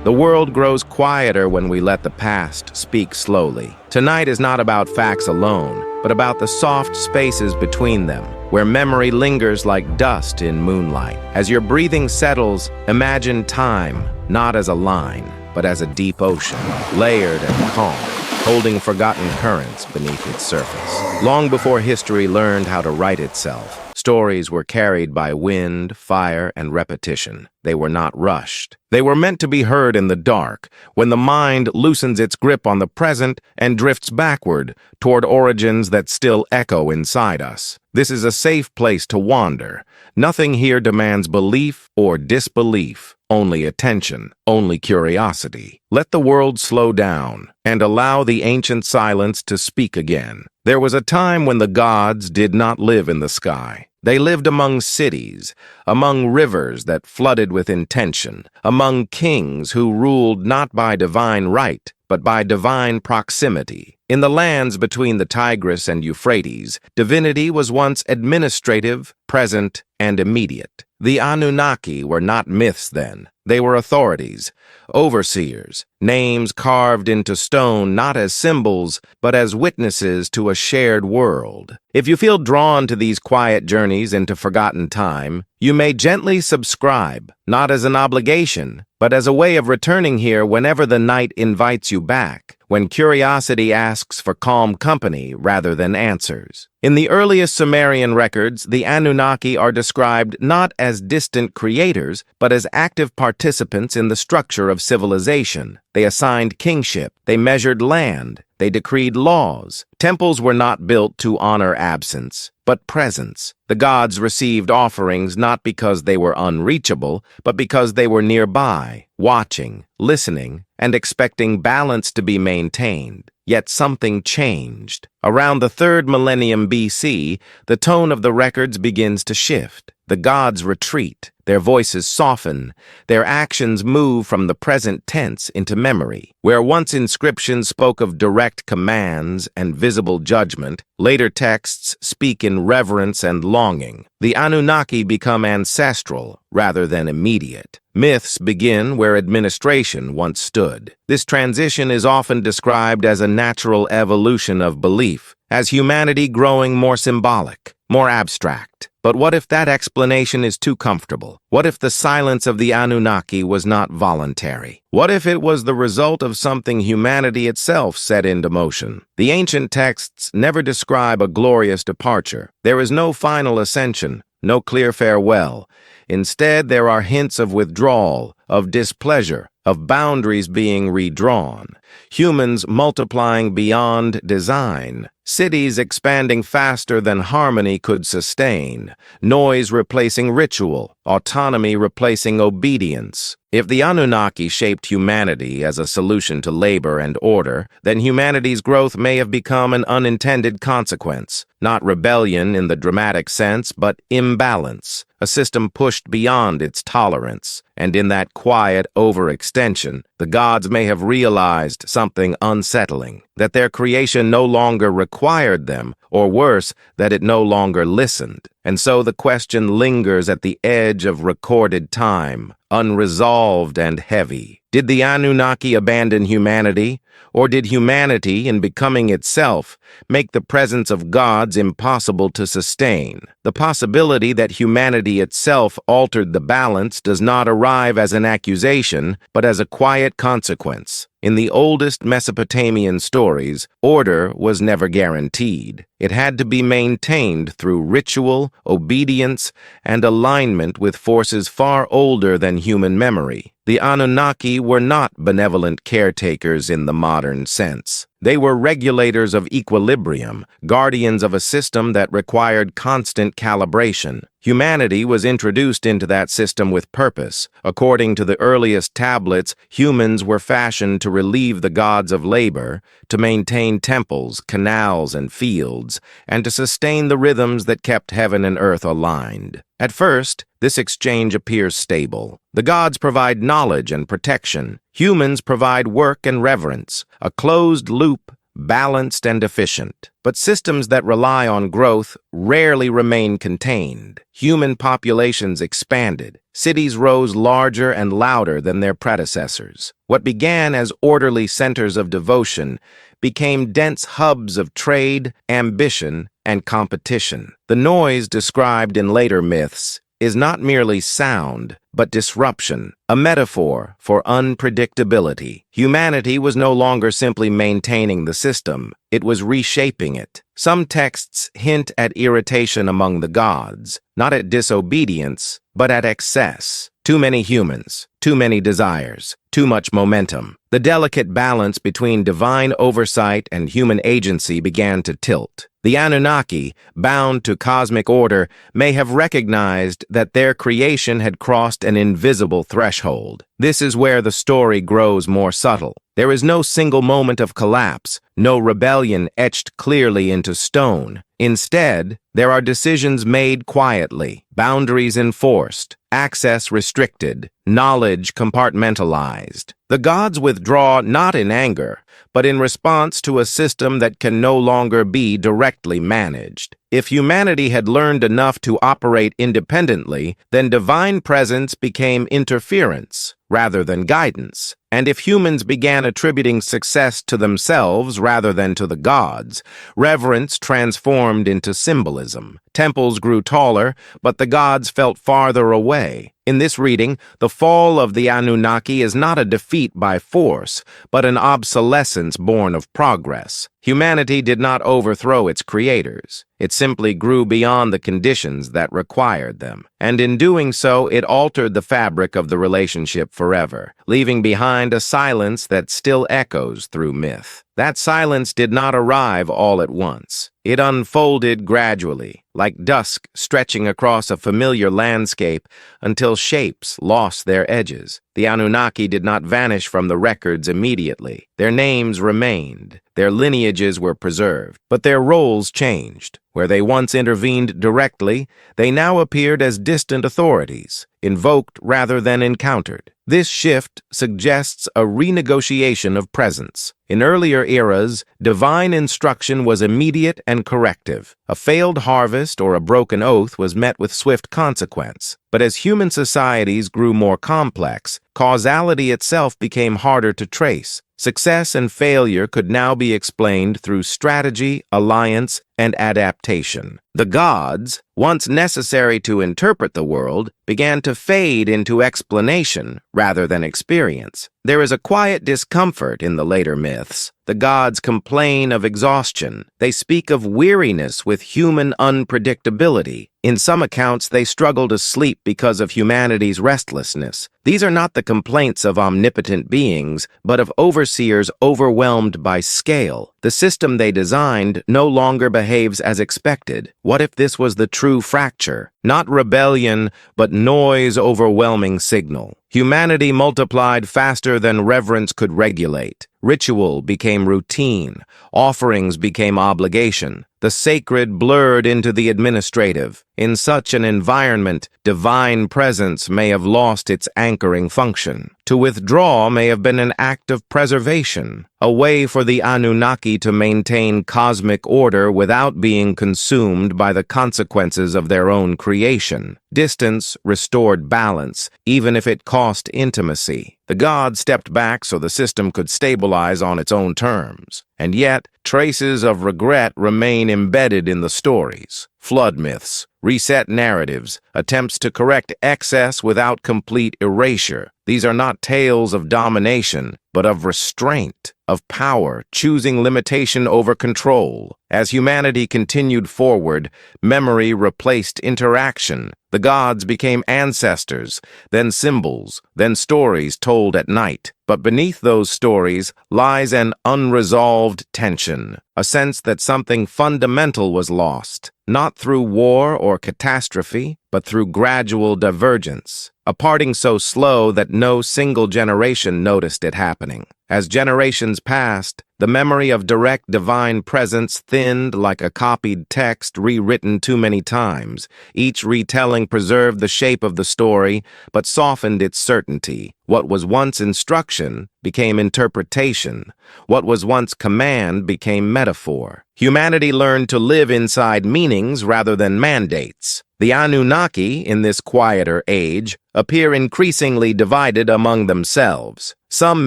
The world grows quieter when we let the past speak slowly. Tonight is not about facts alone, but about the soft spaces between them, where memory lingers like dust in moonlight. As your breathing settles, imagine time, not as a line, but as a deep ocean, layered and calm, holding forgotten currents beneath its surface. Long before history learned how to write itself, stories were carried by wind, fire, and repetition. They were not rushed. They were meant to be heard in the dark, when the mind loosens its grip on the present and drifts backward toward origins that still echo inside us. This is a safe place to wander. Nothing here demands belief or disbelief, only attention, only curiosity. Let the world slow down and allow the ancient silence to speak again. There was a time when the gods did not live in the sky. They lived among cities, among rivers that flooded with intention, among kings who ruled not by divine right, but by divine proximity. In the lands between the Tigris and Euphrates, divinity was once administrative, present, and immediate. The Anunnaki were not myths then. They were authorities, overseers, names carved into stone not as symbols, but as witnesses to a shared world. If you feel drawn to these quiet journeys into forgotten time, you may gently subscribe, not as an obligation, but as a way of returning here whenever the night invites you back, when curiosity asks for calm company rather than answers. In the earliest Sumerian records, the Anunnaki are described not as distant creators, but as active participants in the structure of civilization. They assigned kingship, they measured land, they decreed laws. Temples were not built to honor absence, but presence. The gods received offerings not because they were unreachable, but because they were nearby, watching, listening, and expecting balance to be maintained. Yet something changed. Around the 3rd millennium BC, the tone of the records begins to shift. The gods retreat, their voices soften, their actions move from the present tense into memory. Where once inscriptions spoke of direct commands and visible judgment, later texts speak in reverence and longing. The Anunnaki become ancestral rather than immediate. Myths begin where administration once stood. This transition is often described as a natural evolution of belief, as humanity growing more symbolic, more abstract. But what if that explanation is too comfortable? What if the silence of the Anunnaki was not voluntary? What if it was the result of something humanity itself set into motion? The ancient texts never describe a glorious departure. There is no final ascension, no clear farewell. Instead, there are hints of withdrawal, of displeasure, of boundaries being redrawn, humans multiplying beyond design, cities expanding faster than harmony could sustain, noise replacing ritual, autonomy replacing obedience. If the Anunnaki shaped humanity as a solution to labor and order, then humanity's growth may have become an unintended consequence, not rebellion in the dramatic sense, but imbalance, a system pushed beyond its tolerance. And in that quiet overextension, the gods may have realized something unsettling, that their creation no longer required them, or worse, that it no longer listened. And so the question lingers at the edge of recorded time, unresolved and heavy. Did the Anunnaki abandon humanity, or did humanity, in becoming itself, make the presence of gods impossible to sustain? The possibility that humanity itself altered the balance does not arrive as an accusation, but as a quiet consequence. In the oldest Mesopotamian stories, order was never guaranteed. It had to be maintained through ritual, obedience, and alignment with forces far older than human memory. The Anunnaki were not benevolent caretakers in the modern sense. They were regulators of equilibrium, guardians of a system that required constant calibration. Humanity was introduced into that system with purpose. According to the earliest tablets, humans were fashioned to relieve the gods of labor, to maintain temples, canals, and fields, and to sustain the rhythms that kept heaven and earth aligned. At first, this exchange appears stable. The gods provide knowledge and protection. Humans provide work and reverence, a closed loop, balanced and efficient. But systems that rely on growth rarely remain contained. Human populations expanded, cities rose larger and louder than their predecessors. What began as orderly centers of devotion became dense hubs of trade, ambition, and competition. The noise described in later myths is not merely sound, but disruption, a metaphor for unpredictability. Humanity was no longer simply maintaining the system, it was reshaping it. Some texts hint at irritation among the gods, not at disobedience, but at excess. Too many humans, too many desires, too much momentum. The delicate balance between divine oversight and human agency began to tilt. The Anunnaki, bound to cosmic order, may have recognized that their creation had crossed an invisible threshold. This is where the story grows more subtle. There is no single moment of collapse, no rebellion etched clearly into stone. Instead, there are decisions made quietly, boundaries enforced, access restricted, knowledge compartmentalized. The gods withdraw not in anger, but in response to a system that can no longer be directly managed. If humanity had learned enough to operate independently, then divine presence became interference rather than guidance. And if humans began attributing success to themselves rather than to the gods, reverence transformed into symbolism. Temples grew taller, but the gods felt farther away. In this reading, the fall of the Anunnaki is not a defeat by force, but an obsolescence born of progress. Humanity did not overthrow its creators. It simply grew beyond the conditions that required them. And in doing so, it altered the fabric of the relationship forever, leaving behind a silence that still echoes through myth. That silence did not arrive all at once. It unfolded gradually, like dusk stretching across a familiar landscape until shapes lost their edges. The Anunnaki did not vanish from the records immediately. Their names remained. Their lineages were preserved, but their roles changed. Where they once intervened directly, they now appeared as distant authorities, invoked rather than encountered. This shift suggests a renegotiation of presence. In earlier eras, divine instruction was immediate and corrective. A failed harvest or a broken oath was met with swift consequence. But as human societies grew more complex, causality itself became harder to trace. Success and failure could now be explained through strategy, alliance, and adaptation. The gods, once necessary to interpret the world, began to fade into explanation rather than experience. There is a quiet discomfort in the later myths. The gods complain of exhaustion. They speak of weariness with human unpredictability. In some accounts, they struggle to sleep because of humanity's restlessness. These are not the complaints of omnipotent beings, but of overseers overwhelmed by scale. The system they designed no longer behaves as expected. What if this was the true fracture? Not rebellion, but noise overwhelming signal. Humanity multiplied faster than reverence could regulate. Ritual became routine. Offerings became obligation. The sacred blurred into the administrative. In such an environment, divine presence may have lost its anchoring function. To withdraw may have been an act of preservation, a way for the Anunnaki to maintain cosmic order without being consumed by the consequences of their own creation. Distance restored balance, even if it cost intimacy. The gods stepped back so the system could stabilize on its own terms. And yet, traces of regret remain embedded in the stories. Flood myths, reset narratives, attempts to correct excess without complete erasure. These are not tales of domination, but of restraint, of power, choosing limitation over control. As humanity continued forward, memory replaced interaction. The gods became ancestors, then symbols, then stories told at night. But beneath those stories lies an unresolved tension, a sense that something fundamental was lost, not through war or catastrophe, but through gradual divergence, a parting so slow that no single generation noticed it happening. As generations passed, the memory of direct divine presence thinned like a copied text rewritten too many times. Each retelling preserved the shape of the story, but softened its certainty. What was once instruction became interpretation. What was once command became metaphor. Humanity learned to live inside meanings rather than mandates. The Anunnaki, in this quieter age, appear increasingly divided among themselves. Some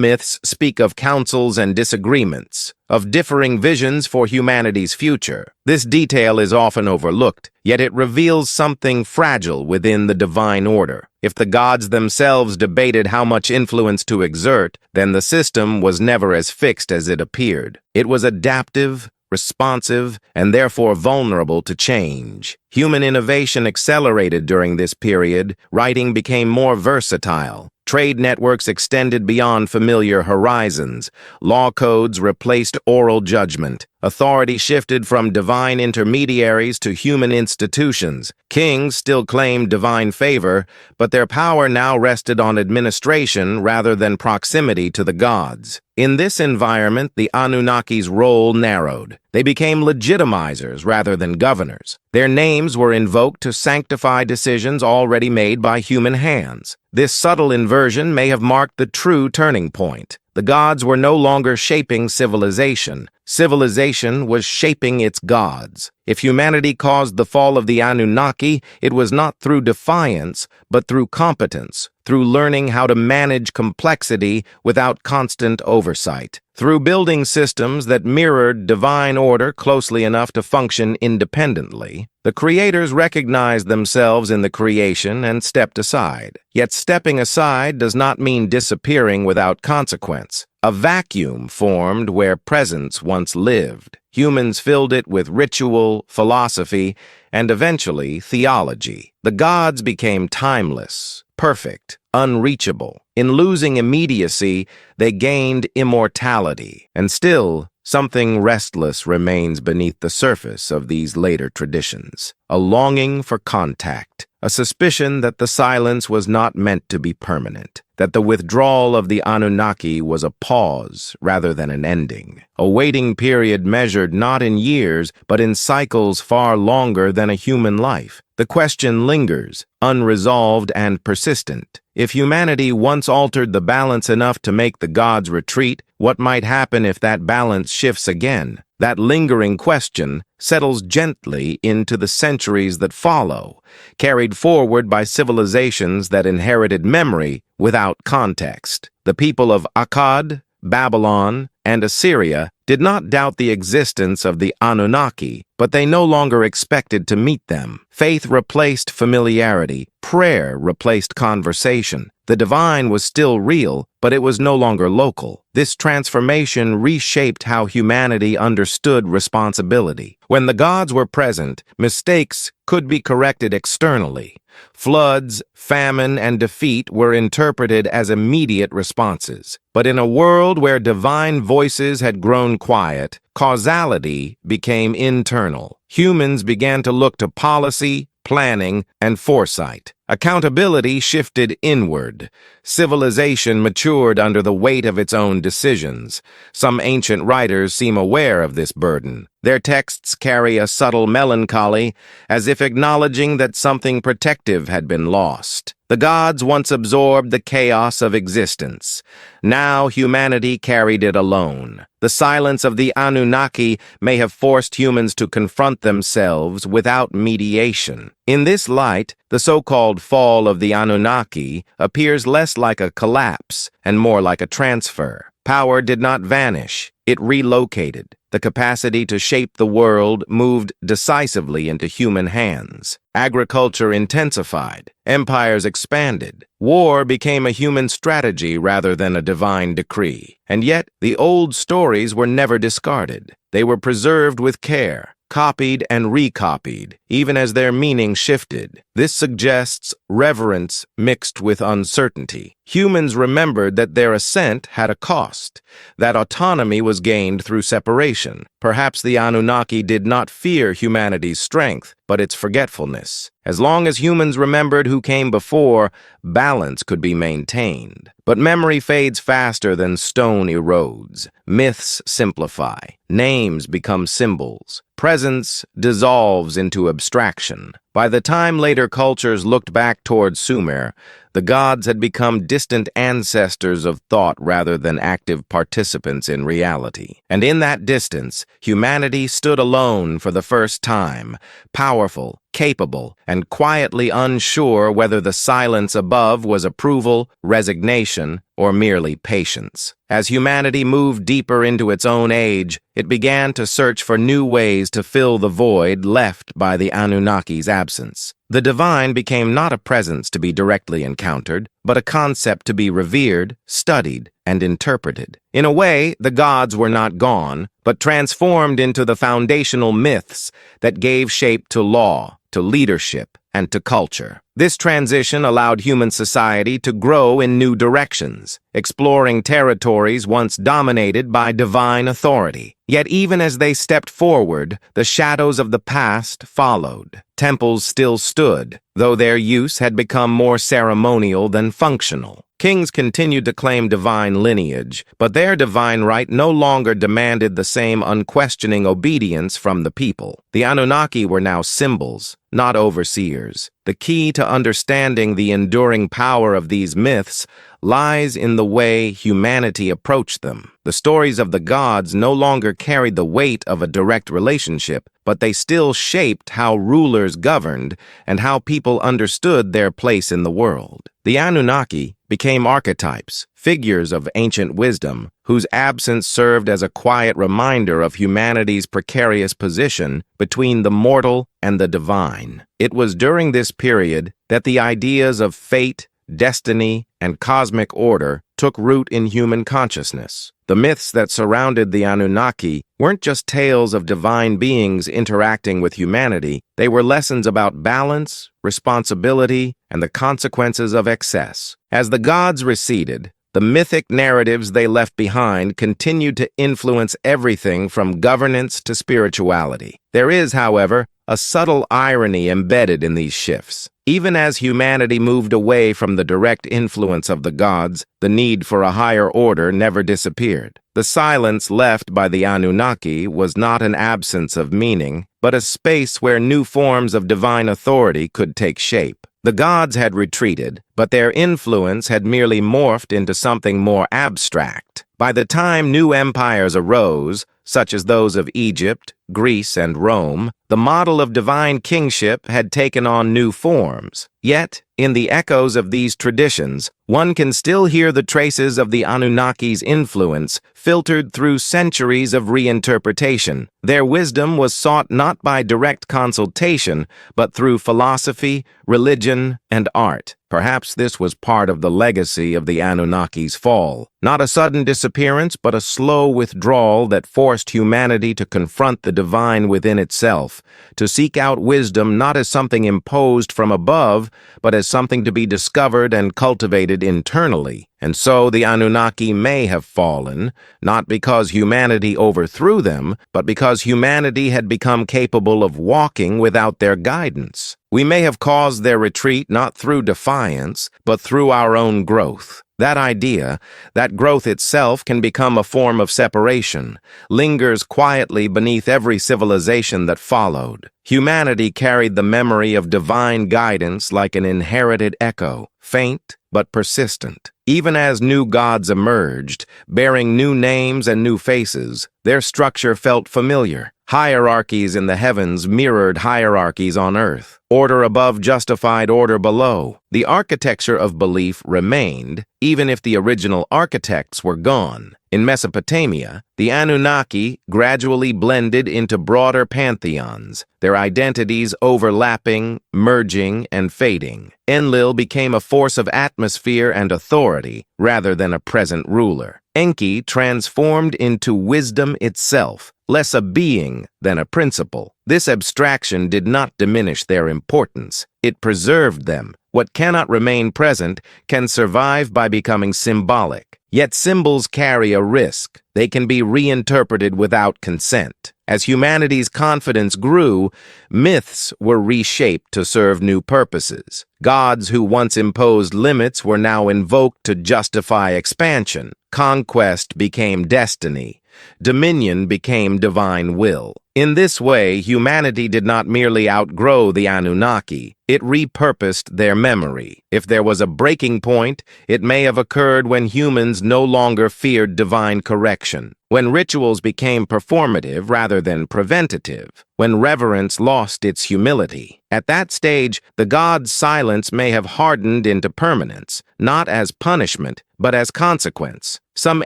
myths speak of councils and disagreements, of differing visions for humanity's future. This detail is often overlooked, yet it reveals something fragile within the divine order. If the gods themselves debated how much influence to exert, then the system was never as fixed as it appeared. It was adaptive, responsive, and therefore vulnerable to change. Human innovation accelerated during this period. Writing became more versatile. Trade networks extended beyond familiar horizons. Law codes replaced oral judgment. Authority shifted from divine intermediaries to human institutions. Kings still claimed divine favor, but their power now rested on administration rather than proximity to the gods. In this environment, the Anunnaki's role narrowed. They became legitimizers rather than governors. Their names were invoked to sanctify decisions already made by human hands. This subtle inversion may have marked the true turning point. The gods were no longer shaping civilization. Civilization was shaping its gods. If humanity caused the fall of the Anunnaki, it was not through defiance, but through competence, through learning how to manage complexity without constant oversight, through building systems that mirrored divine order closely enough to function independently. The creators recognized themselves in the creation and stepped aside. Yet stepping aside does not mean disappearing without consequence. A vacuum formed where presence once lived. Humans filled it with ritual, philosophy, and eventually theology. The gods became timeless, perfect, unreachable. In losing immediacy, they gained immortality. And still, something restless remains beneath the surface of these later traditions. A longing for contact, a suspicion that the silence was not meant to be permanent, that the withdrawal of the Anunnaki was a pause rather than an ending, a waiting period measured not in years, but in cycles far longer than a human life. The question lingers, unresolved and persistent. If humanity once altered the balance enough to make the gods retreat, what might happen if that balance shifts again? That lingering question settles gently into the centuries that follow, carried forward by civilizations that inherited memory without context. The people of Akkad, Babylon, and Assyria did not doubt the existence of the Anunnaki, but they no longer expected to meet them. Faith replaced familiarity. Prayer replaced conversation. The divine was still real, but it was no longer local. This transformation reshaped how humanity understood responsibility. When the gods were present, mistakes could be corrected externally. Floods, famine, and defeat were interpreted as immediate responses. But in a world where divine voices had grown quiet, causality became internal. Humans began to look to policy, planning, and foresight. Accountability shifted inward. Civilization matured under the weight of its own decisions. Some ancient writers seem aware of this burden. Their texts carry a subtle melancholy, as if acknowledging that something protective had been lost. The gods once absorbed the chaos of existence. Now humanity carried it alone. The silence of the Anunnaki may have forced humans to confront themselves without mediation. In this light, the so-called fall of the Anunnaki appears less like a collapse and more like a transfer. Power did not vanish, it relocated. The capacity to shape the world moved decisively into human hands. Agriculture intensified. Empires expanded. War became a human strategy rather than a divine decree. And yet, the old stories were never discarded. They were preserved with care, copied and recopied, even as their meaning shifted. This suggests reverence mixed with uncertainty. humans remembered that their ascent had a cost, that autonomy was gained through separation. Perhaps the Anunnaki did not fear humanity's strength, but its forgetfulness. As long as humans remembered who came before, balance could be maintained. But memory fades faster than stone erodes. Myths simplify. Names become symbols. Presence dissolves into abstraction. By the time later cultures looked back toward Sumer, the gods had become distant ancestors of thought rather than active participants in reality. And in that distance, humanity stood alone for the first time, powerful, capable, and quietly unsure whether the silence above was approval, resignation, or merely patience. As humanity moved deeper into its own age, it began to search for new ways to fill the void left by the Anunnaki's absence. The divine became not a presence to be directly encountered, but a concept to be revered, studied, and interpreted. In a way, the gods were not gone, but transformed into the foundational myths that gave shape to law, to leadership, and to culture. This transition allowed human society to grow in new directions, exploring territories once dominated by divine authority. Yet even as they stepped forward, the shadows of the past followed. Temples still stood, though their use had become more ceremonial than functional. Kings continued to claim divine lineage, but their divine right no longer demanded the same unquestioning obedience from the people. The Anunnaki were now symbols, not overseers. The key to understanding the enduring power of these myths lies in the way humanity approached them. The stories of the gods no longer carried the weight of a direct relationship, but they still shaped how rulers governed and how people understood their place in the world. The Anunnaki became archetypes, figures of ancient wisdom, whose absence served as a quiet reminder of humanity's precarious position between the mortal and the divine. It was during this period that the ideas of fate, destiny, and cosmic order took root in human consciousness. The myths that surrounded the Anunnaki weren't just tales of divine beings interacting with humanity. They were lessons about balance, responsibility, and the consequences of excess. As the gods receded, the mythic narratives they left behind continued to influence everything from governance to spirituality. There is, however, a subtle irony embedded in these shifts. Even as humanity moved away from the direct influence of the gods, the need for a higher order never disappeared. The silence left by the Anunnaki was not an absence of meaning, but a space where new forms of divine authority could take shape. The gods had retreated, but their influence had merely morphed into something more abstract. By the time new empires arose, such as those of Egypt, Greece, and Rome, the model of divine kingship had taken on new forms. Yet, in the echoes of these traditions, one can still hear the traces of the Anunnaki's influence filtered through centuries of reinterpretation. Their wisdom was sought not by direct consultation, but through philosophy, religion, and art. Perhaps this was part of the legacy of the Anunnaki's fall. Not a sudden disappearance, but a slow withdrawal that forced humanity to confront the divine within itself, to seek out wisdom not as something imposed from above, but as something to be discovered and cultivated internally. And so the Anunnaki may have fallen, not because humanity overthrew them, but because humanity had become capable of walking without their guidance. We may have caused their retreat not through defiance, but through our own growth. That idea, that growth itself can become a form of separation, lingers quietly beneath every civilization that followed. Humanity carried the memory of divine guidance like an inherited echo, faint but persistent. Even as new gods emerged, bearing new names and new faces, their structure felt familiar. Hierarchies in the heavens mirrored hierarchies on earth. Order above justified order below. The architecture of belief remained, even if the original architects were gone. In Mesopotamia, the Anunnaki gradually blended into broader pantheons, their identities overlapping, merging, and fading. Enlil became a force of atmosphere and authority, rather than a present ruler. Enki transformed into wisdom itself, less a being than a principle. This abstraction did not diminish their importance. It it preserved them. What cannot remain present can survive by becoming symbolic. Yet symbols carry a risk. They can be reinterpreted without consent. As humanity's confidence grew, myths were reshaped to serve new purposes. Gods who once imposed limits were now invoked to justify expansion. Conquest became destiny. Dominion became divine will. In this way, humanity did not merely outgrow the Anunnaki, it repurposed their memory. If there was a breaking point, it may have occurred when humans no longer feared divine correction, when rituals became performative rather than preventative, when reverence lost its humility. At that stage, the gods' silence may have hardened into permanence, not as punishment, but as consequence. Some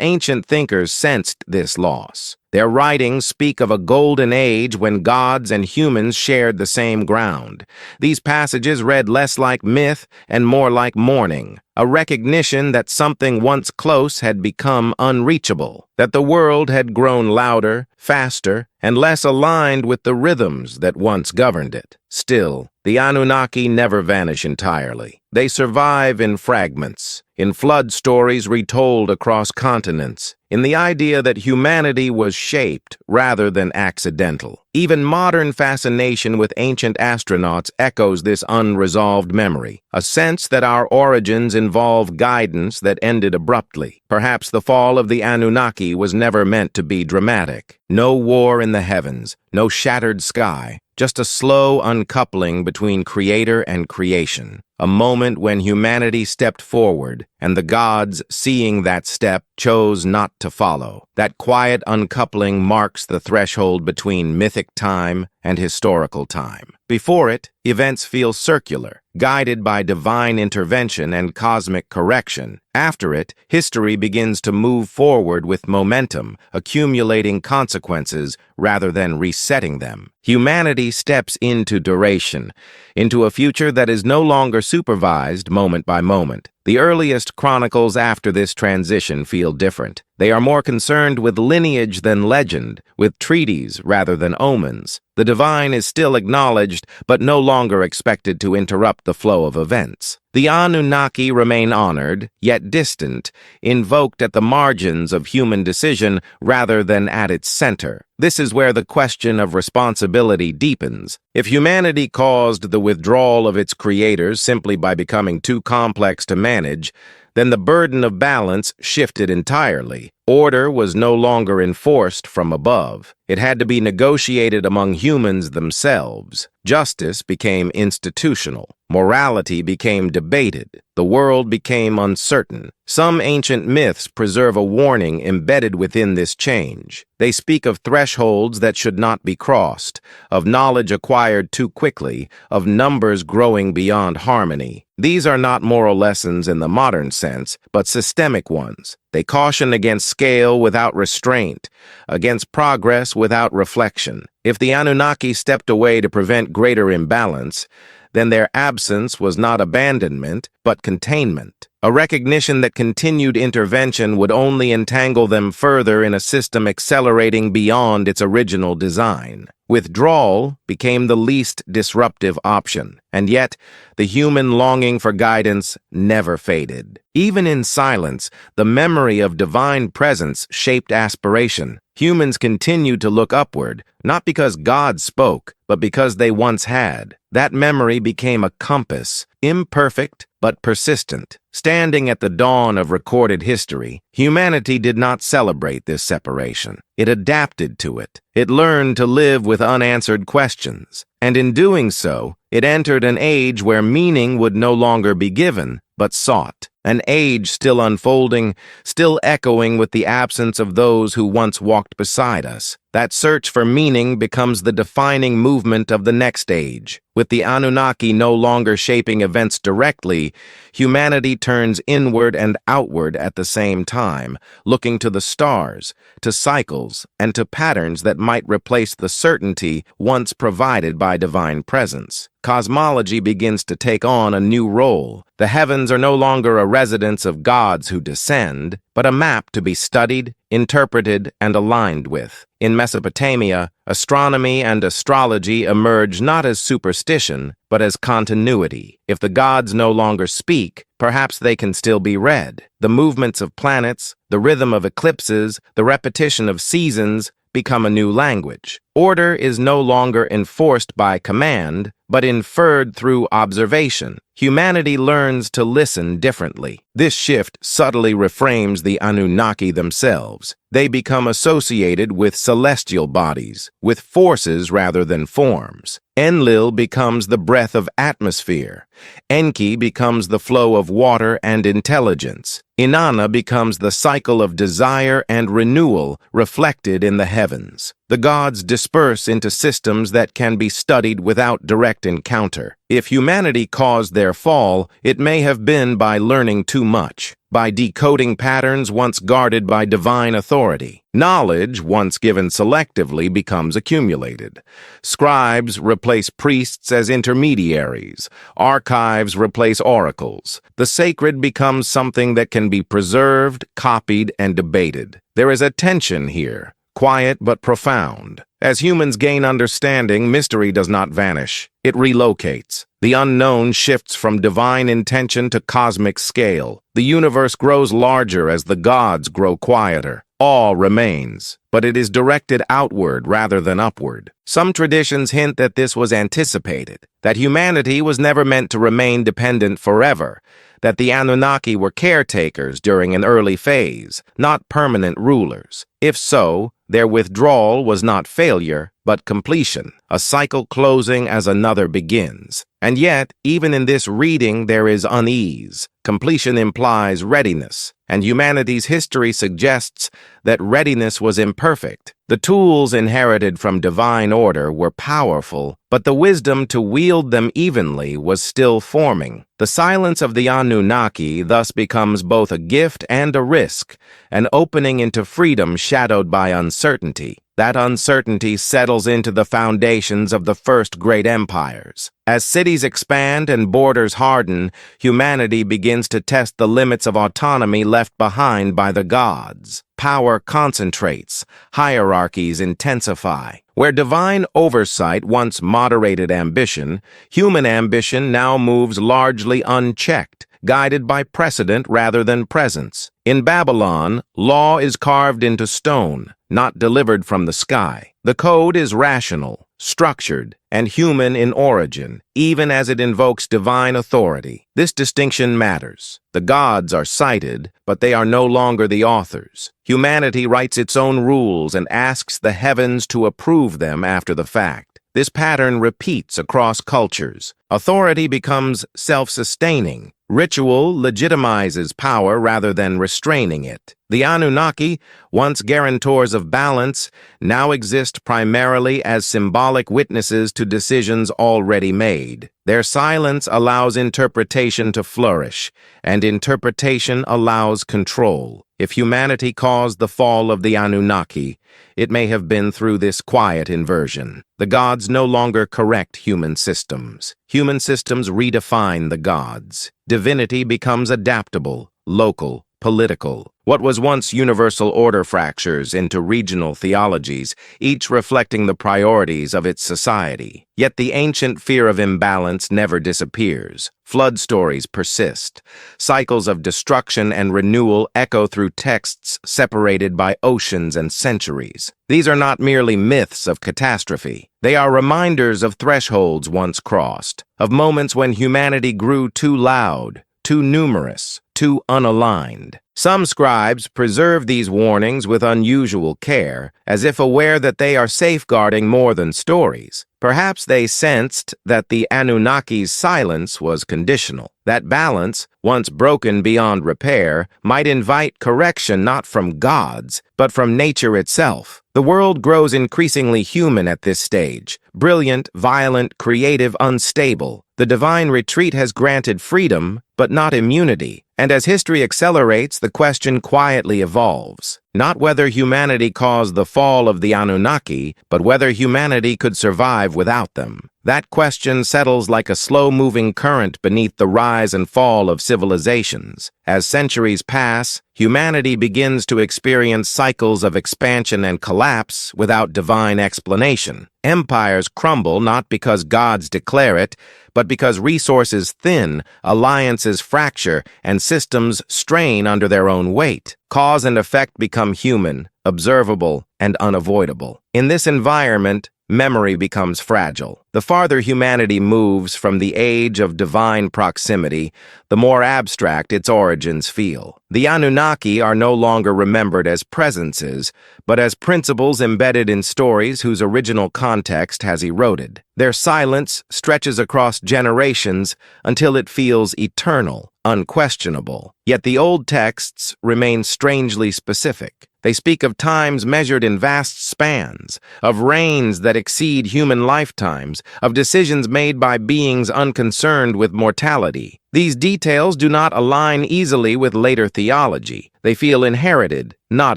ancient thinkers sensed this loss. Their writings speak of a golden age when gods and humans shared the same ground. These passages read less like myth and more like mourning, a recognition that something once close had become unreachable, that the world had grown louder, faster, and less aligned with the rhythms that once governed it. Still, the Anunnaki never vanish entirely. They survive in fragments, in flood stories retold across continents, in the idea that humanity was shaped rather than accidental. Even modern fascination with ancient astronauts echoes this unresolved memory, a sense that our origins involve guidance that ended abruptly. Perhaps the fall of the Anunnaki was never meant to be dramatic. No war in the heavens, no shattered sky, just a slow uncoupling between creator and creation. A moment when humanity stepped forward, and the gods, seeing that step, chose not to follow. That quiet uncoupling marks the threshold between mythic time and historical time. Before it, events feel circular, guided by divine intervention and cosmic correction. After it, history begins to move forward with momentum, accumulating consequences rather than resetting them. Humanity steps into duration, into a future that is no longer supervised moment by moment. The earliest chronicles after this transition feel different. They are more concerned with lineage than legend, with treaties rather than omens. The divine is still acknowledged, but no longer expected to interrupt the flow of events. The Anunnaki remain honored, yet distant, invoked at the margins of human decision rather than at its center. This is where the question of responsibility deepens. If humanity caused the withdrawal of its creators simply by becoming too complex to manage, then the burden of balance shifted entirely. Order was no longer enforced from above. It had to be negotiated among humans themselves. Justice became institutional. Morality became debated. The world became uncertain. Some ancient myths preserve a warning embedded within this change. They speak of thresholds that should not be crossed, of knowledge acquired too quickly, of numbers growing beyond harmony. These are not moral lessons in the modern sense, but systemic ones. They caution against scale without restraint, against progress without reflection. If the Anunnaki stepped away to prevent greater imbalance, then their absence was not abandonment, but containment. A recognition that continued intervention would only entangle them further in a system accelerating beyond its original design. Withdrawal became the least disruptive option, and yet the human longing for guidance never faded. Even in silence, the memory of divine presence shaped aspiration. Humans continued to look upward, not because God spoke, but because they once had. That memory became a compass, imperfect but persistent. Standing at the dawn of recorded history, humanity did not celebrate this separation. It adapted to it. It learned to live with unanswered questions. And in doing so, it entered an age where meaning would no longer be given, but sought. An age still unfolding, still echoing with the absence of those who once walked beside us. That search for meaning becomes the defining movement of the next age. With the Anunnaki no longer shaping events directly, humanity turns inward and outward at the same time, looking to the stars, to cycles, and to patterns that might replace the certainty once provided by divine presence. Cosmology begins to take on a new role. The heavens are no longer a residence of gods who descend, but a map to be studied, interpreted, and aligned with. In Mesopotamia, astronomy and astrology emerge not as superstitions, superstition, but as continuity. If the gods no longer speak, perhaps they can still be read. The movements of planets, the rhythm of eclipses, the repetition of seasons become a new language. Order is no longer enforced by command, but inferred through observation. Humanity learns to listen differently. This shift subtly reframes the Anunnaki themselves. They become associated with celestial bodies, with forces rather than forms. Enlil becomes the breath of atmosphere. Enki becomes the flow of water and intelligence. Inanna becomes the cycle of desire and renewal reflected in the heavens. The gods disperse into systems that can be studied without direct encounter. If humanity caused their fall, it may have been by learning too much, by decoding patterns once guarded by divine authority. Knowledge, once given selectively, becomes accumulated. Scribes replace priests as intermediaries. Archives replace oracles. The sacred becomes something that can be preserved, copied, and debated. There is a tension here, quiet but profound. As humans gain understanding, mystery does not vanish. It relocates. The unknown shifts from divine intention to cosmic scale. The universe grows larger as the gods grow quieter. Awe remains, but it is directed outward rather than upward. Some traditions hint that this was anticipated, that humanity was never meant to remain dependent forever, that the Anunnaki were caretakers during an early phase, not permanent rulers. If so, their withdrawal was not failure, but completion, a cycle closing as another begins. And yet, even in this reading, there is unease. Completion implies readiness, and humanity's history suggests that readiness was imperfect. The tools inherited from divine order were powerful, but the wisdom to wield them evenly was still forming. The silence of the Anunnaki thus becomes both a gift and a risk, an opening into freedom shadowed by uncertainty. That uncertainty settles into the foundations of the first great empires. As cities expand and borders harden, humanity begins to test the limits of autonomy left behind by the gods. Power concentrates, hierarchies intensify. Where divine oversight once moderated ambition, human ambition now moves largely unchecked, guided by precedent rather than presence. In Babylon, law is carved into stone, not delivered from the sky. The code is rational, structured, and human in origin, even as it invokes divine authority. This distinction matters. The gods are cited, but they are no longer the authors. Humanity writes its own rules and asks the heavens to approve them after the fact. This pattern repeats across cultures. Authority becomes self-sustaining. Ritual legitimizes power rather than restraining it. The Anunnaki, once guarantors of balance, now exist primarily as symbolic witnesses to decisions already made. Their silence allows interpretation to flourish, and interpretation allows control. If humanity caused the fall of the Anunnaki, it may have been through this quiet inversion. The gods no longer correct human systems. Human systems redefine the gods. Divinity becomes adaptable, local, political. What was once universal order fractures into regional theologies, each reflecting the priorities of its society. Yet the ancient fear of imbalance never disappears. Flood stories persist. Cycles of destruction and renewal echo through texts separated by oceans and centuries. These are not merely myths of catastrophe. They are reminders of thresholds once crossed, of moments when humanity grew too loud, too numerous, too unaligned. Some scribes preserve these warnings with unusual care, as if aware that they are safeguarding more than stories. Perhaps they sensed that the Anunnaki's silence was conditional. That balance, once broken beyond repair, might invite correction not from gods, but from nature itself. The world grows increasingly human at this stage. Brilliant, violent, creative, unstable. The divine retreat has granted freedom, but not immunity. And as history accelerates, the question quietly evolves. Not whether humanity caused the fall of the Anunnaki, but whether humanity could survive without them. That question settles like a slow-moving current beneath the rise and fall of civilizations. As centuries pass, humanity begins to experience cycles of expansion and collapse without divine explanation. Empires crumble not because gods declare it, but because resources thin, alliances fracture, and systems strain under their own weight. Cause and effect become human, observable, and unavoidable. In this environment, memory becomes fragile. The farther humanity moves from the age of divine proximity, the more abstract its origins feel. The Anunnaki are no longer remembered as presences, but as principles embedded in stories whose original context has eroded. Their silence stretches across generations until it feels eternal, unquestionable. Yet the old texts remain strangely specific. They speak of times measured in vast spans, of reigns that exceed human lifetimes, of decisions made by beings unconcerned with mortality. These details do not align easily with later theology. They feel inherited, not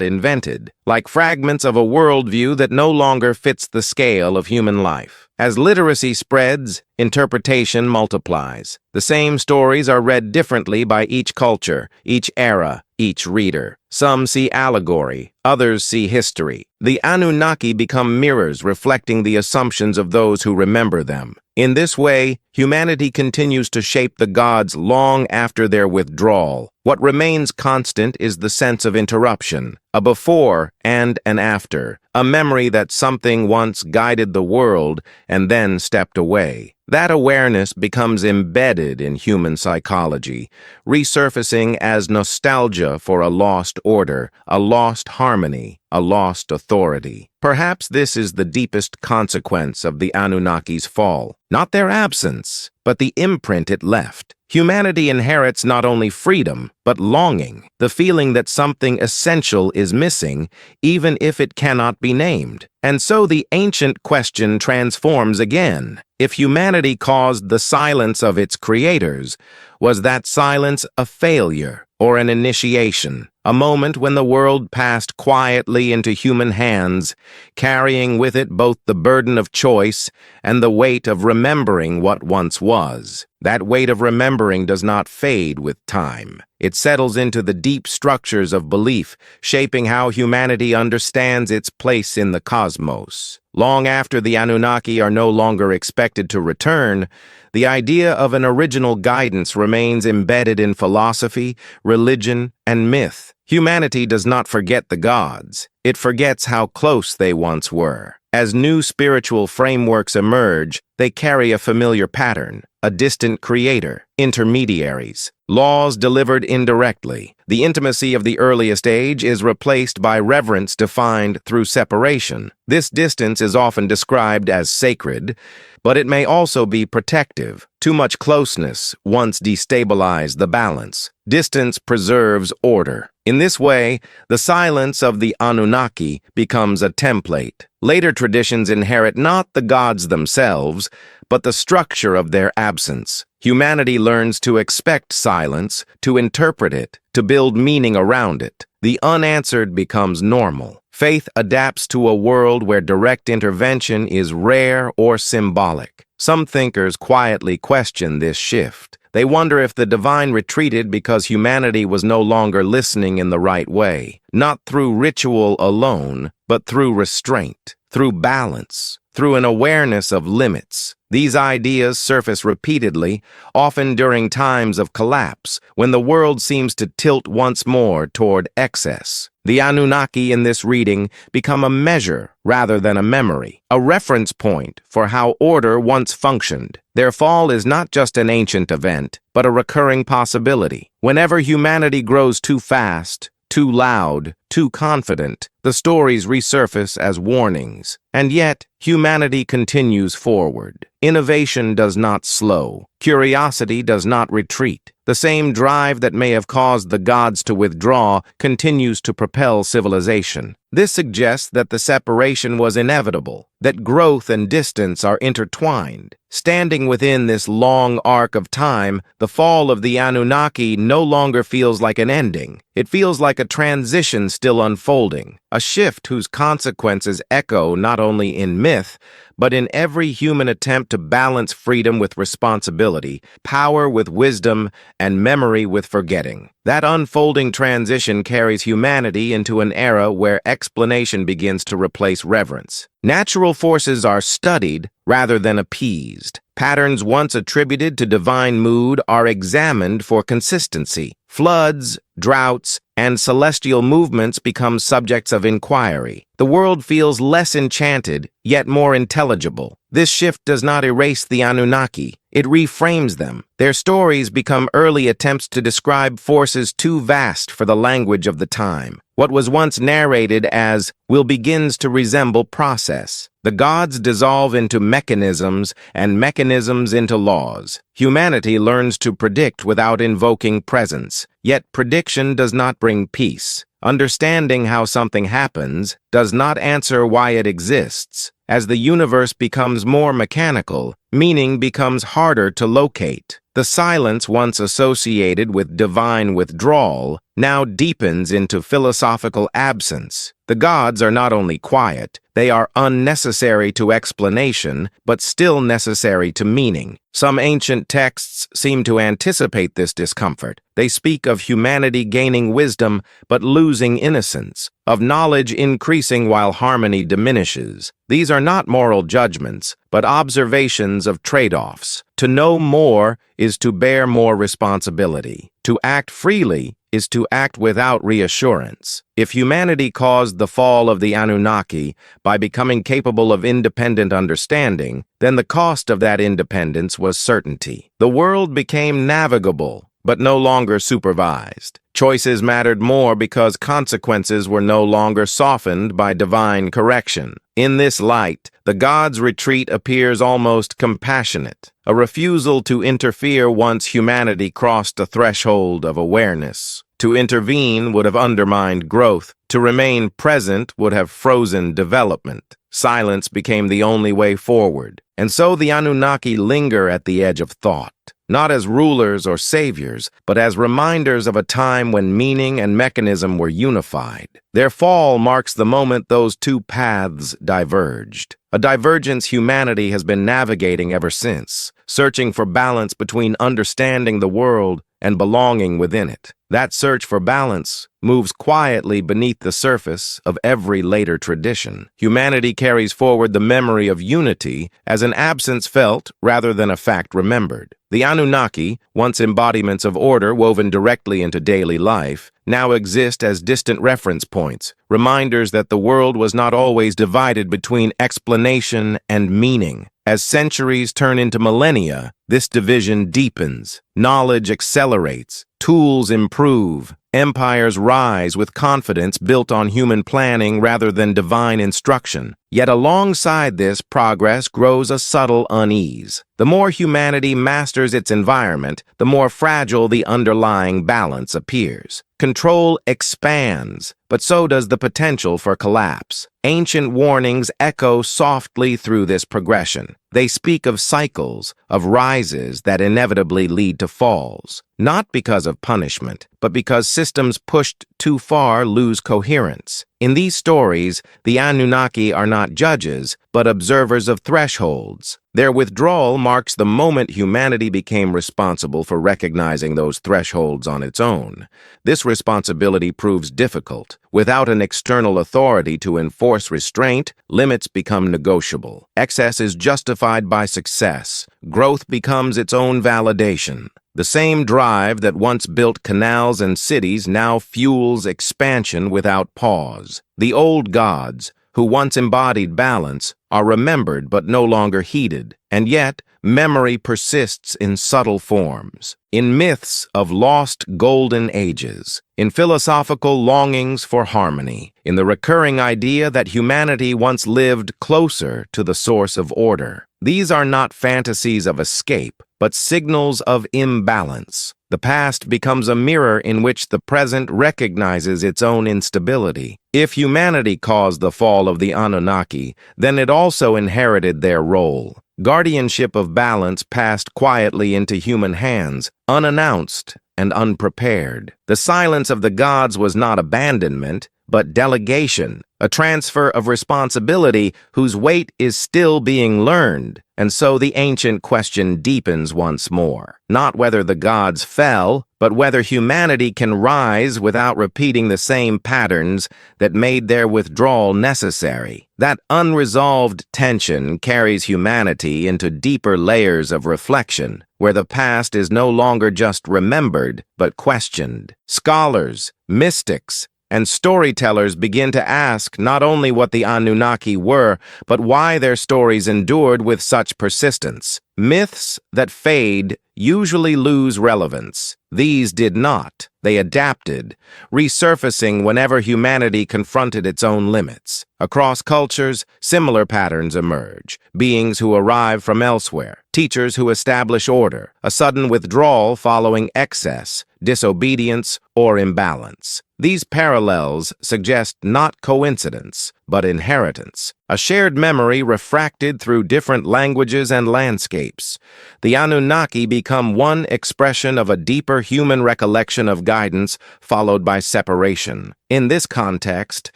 invented, like fragments of a worldview that no longer fits the scale of human life. As literacy spreads, interpretation multiplies. The same stories are read differently by each culture, each era, each reader. Some see allegory, others see history. The Anunnaki become mirrors reflecting the assumptions of those who remember them. In this way, humanity continues to shape the gods long after their withdrawal. What remains constant is the sense of interruption, a before and an after, a memory that something once guided the world and then stepped away. That awareness becomes embedded in human psychology, resurfacing as nostalgia for a lost order, a lost harmony, a lost authority. Perhaps this is the deepest consequence of the Anunnaki's fall. Not their absence, but the imprint it left. Humanity inherits not only freedom, but longing, the feeling that something essential is missing, even if it cannot be named. And so the ancient question transforms again. If humanity caused the silence of its creators, was that silence a failure or an initiation? A moment when the world passed quietly into human hands, carrying with it both the burden of choice and the weight of remembering what once was. That weight of remembering does not fade with time. It settles into the deep structures of belief, shaping how humanity understands its place in the cosmos. Long after the Anunnaki are no longer expected to return, the idea of an original guidance remains embedded in philosophy, religion, and myth. Humanity does not forget the gods. It forgets how close they once were. As new spiritual frameworks emerge, they carry a familiar pattern, a distant creator, intermediaries, laws delivered indirectly. The intimacy of the earliest age is replaced by reverence defined through separation. This distance is often described as sacred, but it may also be protective. Too much closeness once destabilized the balance. Distance preserves order. In this way, the silence of the Anunnaki becomes a template. Later traditions inherit not the gods themselves, but the structure of their absence. Humanity learns to expect silence, to interpret it, to build meaning around it. The unanswered becomes normal. Faith adapts to a world where direct intervention is rare or symbolic. Some thinkers quietly question this shift. They wonder if the divine retreated because humanity was no longer listening in the right way, not through ritual alone, but through restraint, through balance, through an awareness of limits. These ideas surface repeatedly, often during times of collapse, when the world seems to tilt once more toward excess. The Anunnaki in this reading become a measure rather than a memory, a reference point for how order once functioned. Their fall is not just an ancient event, but a recurring possibility. Whenever humanity grows too fast, too loud, too confident, the stories resurface as warnings. And yet, humanity continues forward. Innovation does not slow. Curiosity does not retreat. The same drive that may have caused the gods to withdraw continues to propel civilization. This suggests that the separation was inevitable, that growth and distance are intertwined. Standing within this long arc of time, the fall of the Anunnaki no longer feels like an ending. It feels like a transition still unfolding, a shift whose consequences echo not only in myth, but in every human attempt to balance freedom with responsibility, power with wisdom, and memory with forgetting. That unfolding transition carries humanity into an era where explanation begins to replace reverence. Natural forces are studied rather than appeased. Patterns once attributed to divine mood are examined for consistency. Floods, droughts, and celestial movements become subjects of inquiry. The world feels less enchanted, yet more intelligible. This shift does not erase the Anunnaki. It reframes them. Their stories become early attempts to describe forces too vast for the language of the time. What was once narrated as will begins to resemble process. The gods dissolve into mechanisms and mechanisms into laws. Humanity learns to predict without invoking presence. Yet prediction does not bring peace. Understanding how something happens does not answer why it exists. As the universe becomes more mechanical, meaning becomes harder to locate. The silence once associated with divine withdrawal now deepens into philosophical absence. The gods are not only quiet, they are unnecessary to explanation, but still necessary to meaning. Some ancient texts seem to anticipate this discomfort. They speak of humanity gaining wisdom but losing innocence, of knowledge increasing while harmony diminishes. These are not moral judgments, but observations of trade-offs. To know more is to bear more responsibility. To act freely is to act without reassurance. If humanity caused the fall of the Anunnaki by becoming capable of independent understanding, then the cost of that independence was certainty. The world became navigable, but no longer supervised. Choices mattered more because consequences were no longer softened by divine correction. In this light, the gods' retreat appears almost compassionate, a refusal to interfere once humanity crossed a threshold of awareness. To intervene would have undermined growth. To remain present would have frozen development. Silence became the only way forward. And so the Anunnaki linger at the edge of thought, not as rulers or saviors, but as reminders of a time when meaning and mechanism were unified. Their fall marks the moment those two paths diverged, a divergence humanity has been navigating ever since, searching for balance between understanding the world and belonging within it. That search for balance moves quietly beneath the surface of every later tradition. Humanity carries forward the memory of unity as an absence felt rather than a fact remembered. The Anunnaki, once embodiments of order woven directly into daily life, now exist as distant reference points, reminders that the world was not always divided between explanation and meaning. As centuries turn into millennia, this division deepens, knowledge accelerates, tools improve, empires rise with confidence built on human planning rather than divine instruction. Yet alongside this progress grows a subtle unease. The more humanity masters its environment, the more fragile the underlying balance appears. Control expands, but so does the potential for collapse. Ancient warnings echo softly through this progression. They speak of cycles, of rises that inevitably lead to falls, not because of punishment, but because systems pushed too far lose coherence. In these stories, the Anunnaki are not judges, but observers of thresholds. Their withdrawal marks the moment humanity became responsible for recognizing those thresholds on its own. This responsibility proves difficult. Without an external authority to enforce restraint, limits become negotiable. Excess is justified by success. Growth becomes its own validation. The same drive that once built canals and cities now fuels expansion without pause. The old gods, who once embodied balance, are remembered but no longer heeded, and yet memory persists in subtle forms. In myths of lost golden ages, in philosophical longings for harmony, in the recurring idea that humanity once lived closer to the source of order. These are not fantasies of escape, but signals of imbalance. The past becomes a mirror in which the present recognizes its own instability. If humanity caused the fall of the Anunnaki, then it also inherited their role. Guardianship of balance passed quietly into human hands, unannounced and unprepared. The silence of the gods was not abandonment, but delegation, a transfer of responsibility whose weight is still being learned. And so the ancient question deepens once more. Not whether the gods fell, but whether humanity can rise without repeating the same patterns that made their withdrawal necessary. That unresolved tension carries humanity into deeper layers of reflection, where the past is no longer just remembered, but questioned. Scholars, mystics, and storytellers begin to ask not only what the Anunnaki were, but why their stories endured with such persistence. Myths that fade usually lose relevance. These did not. They adapted, resurfacing whenever humanity confronted its own limits. Across cultures, similar patterns emerge. Beings who arrive from elsewhere, teachers who establish order, a sudden withdrawal following excess, disobedience, or imbalance. These parallels suggest not coincidence, but inheritance, a shared memory refracted through different languages and landscapes. The Anunnaki become one expression of a deeper human recollection of guidance followed by separation. In this context,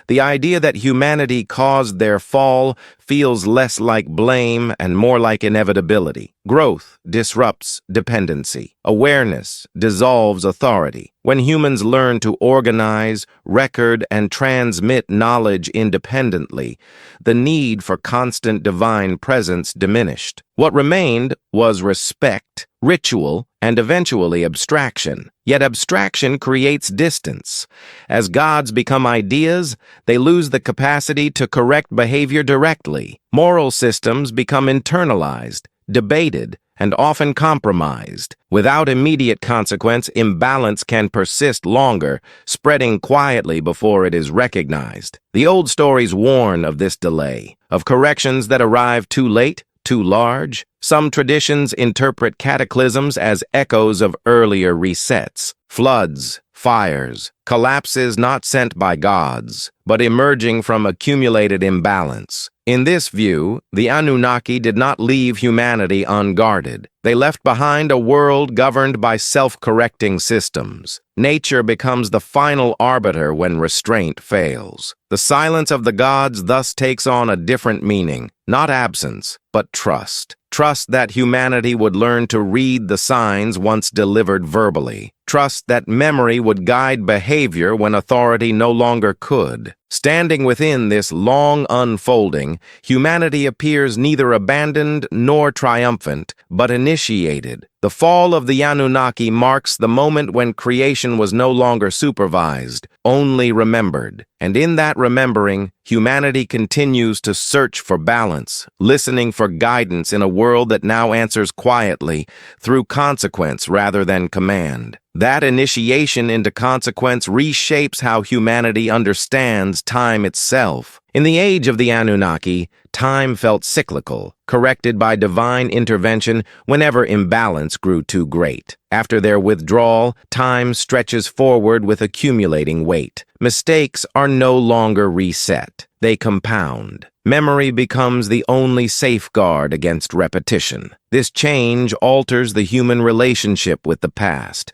the idea that humanity caused their fall feels less like blame and more like inevitability. Growth disrupts dependency. Awareness dissolves authority. When humans learn to organize, record, and transmit knowledge independently, the need for constant divine presence diminished. What remained was respect, ritual, and eventually abstraction. Yet abstraction creates distance. As gods become ideas, they lose the capacity to correct behavior directly. Moral systems become internalized, debated, and often compromised. Without immediate consequence, imbalance can persist longer, spreading quietly before it is recognized. The old stories warn of this delay, of corrections that arrive too late, too large. Some traditions interpret cataclysms as echoes of earlier resets. Floods, fires, collapses not sent by gods, but emerging from accumulated imbalance. In this view, the Anunnaki did not leave humanity unguarded. They left behind a world governed by self-correcting systems. Nature becomes the final arbiter when restraint fails. The silence of the gods thus takes on a different meaning, not absence, but trust. Trust that humanity would learn to read the signs once delivered verbally. Trust that memory would guide behavior when authority no longer could. Standing within this long unfolding, humanity appears neither abandoned nor triumphant, but initiated. The fall of the Anunnaki marks the moment when creation was no longer supervised, only remembered. And in that remembering, humanity continues to search for balance, listening for guidance in a world that now answers quietly, through consequence rather than command. That initiation into consequence reshapes how humanity understands time itself. In the age of the Anunnaki, time felt cyclical, corrected by divine intervention whenever imbalance grew too great. After their withdrawal, time stretches forward with accumulating weight. Mistakes are no longer reset. They compound. Memory becomes the only safeguard against repetition. This change alters the human relationship with the past.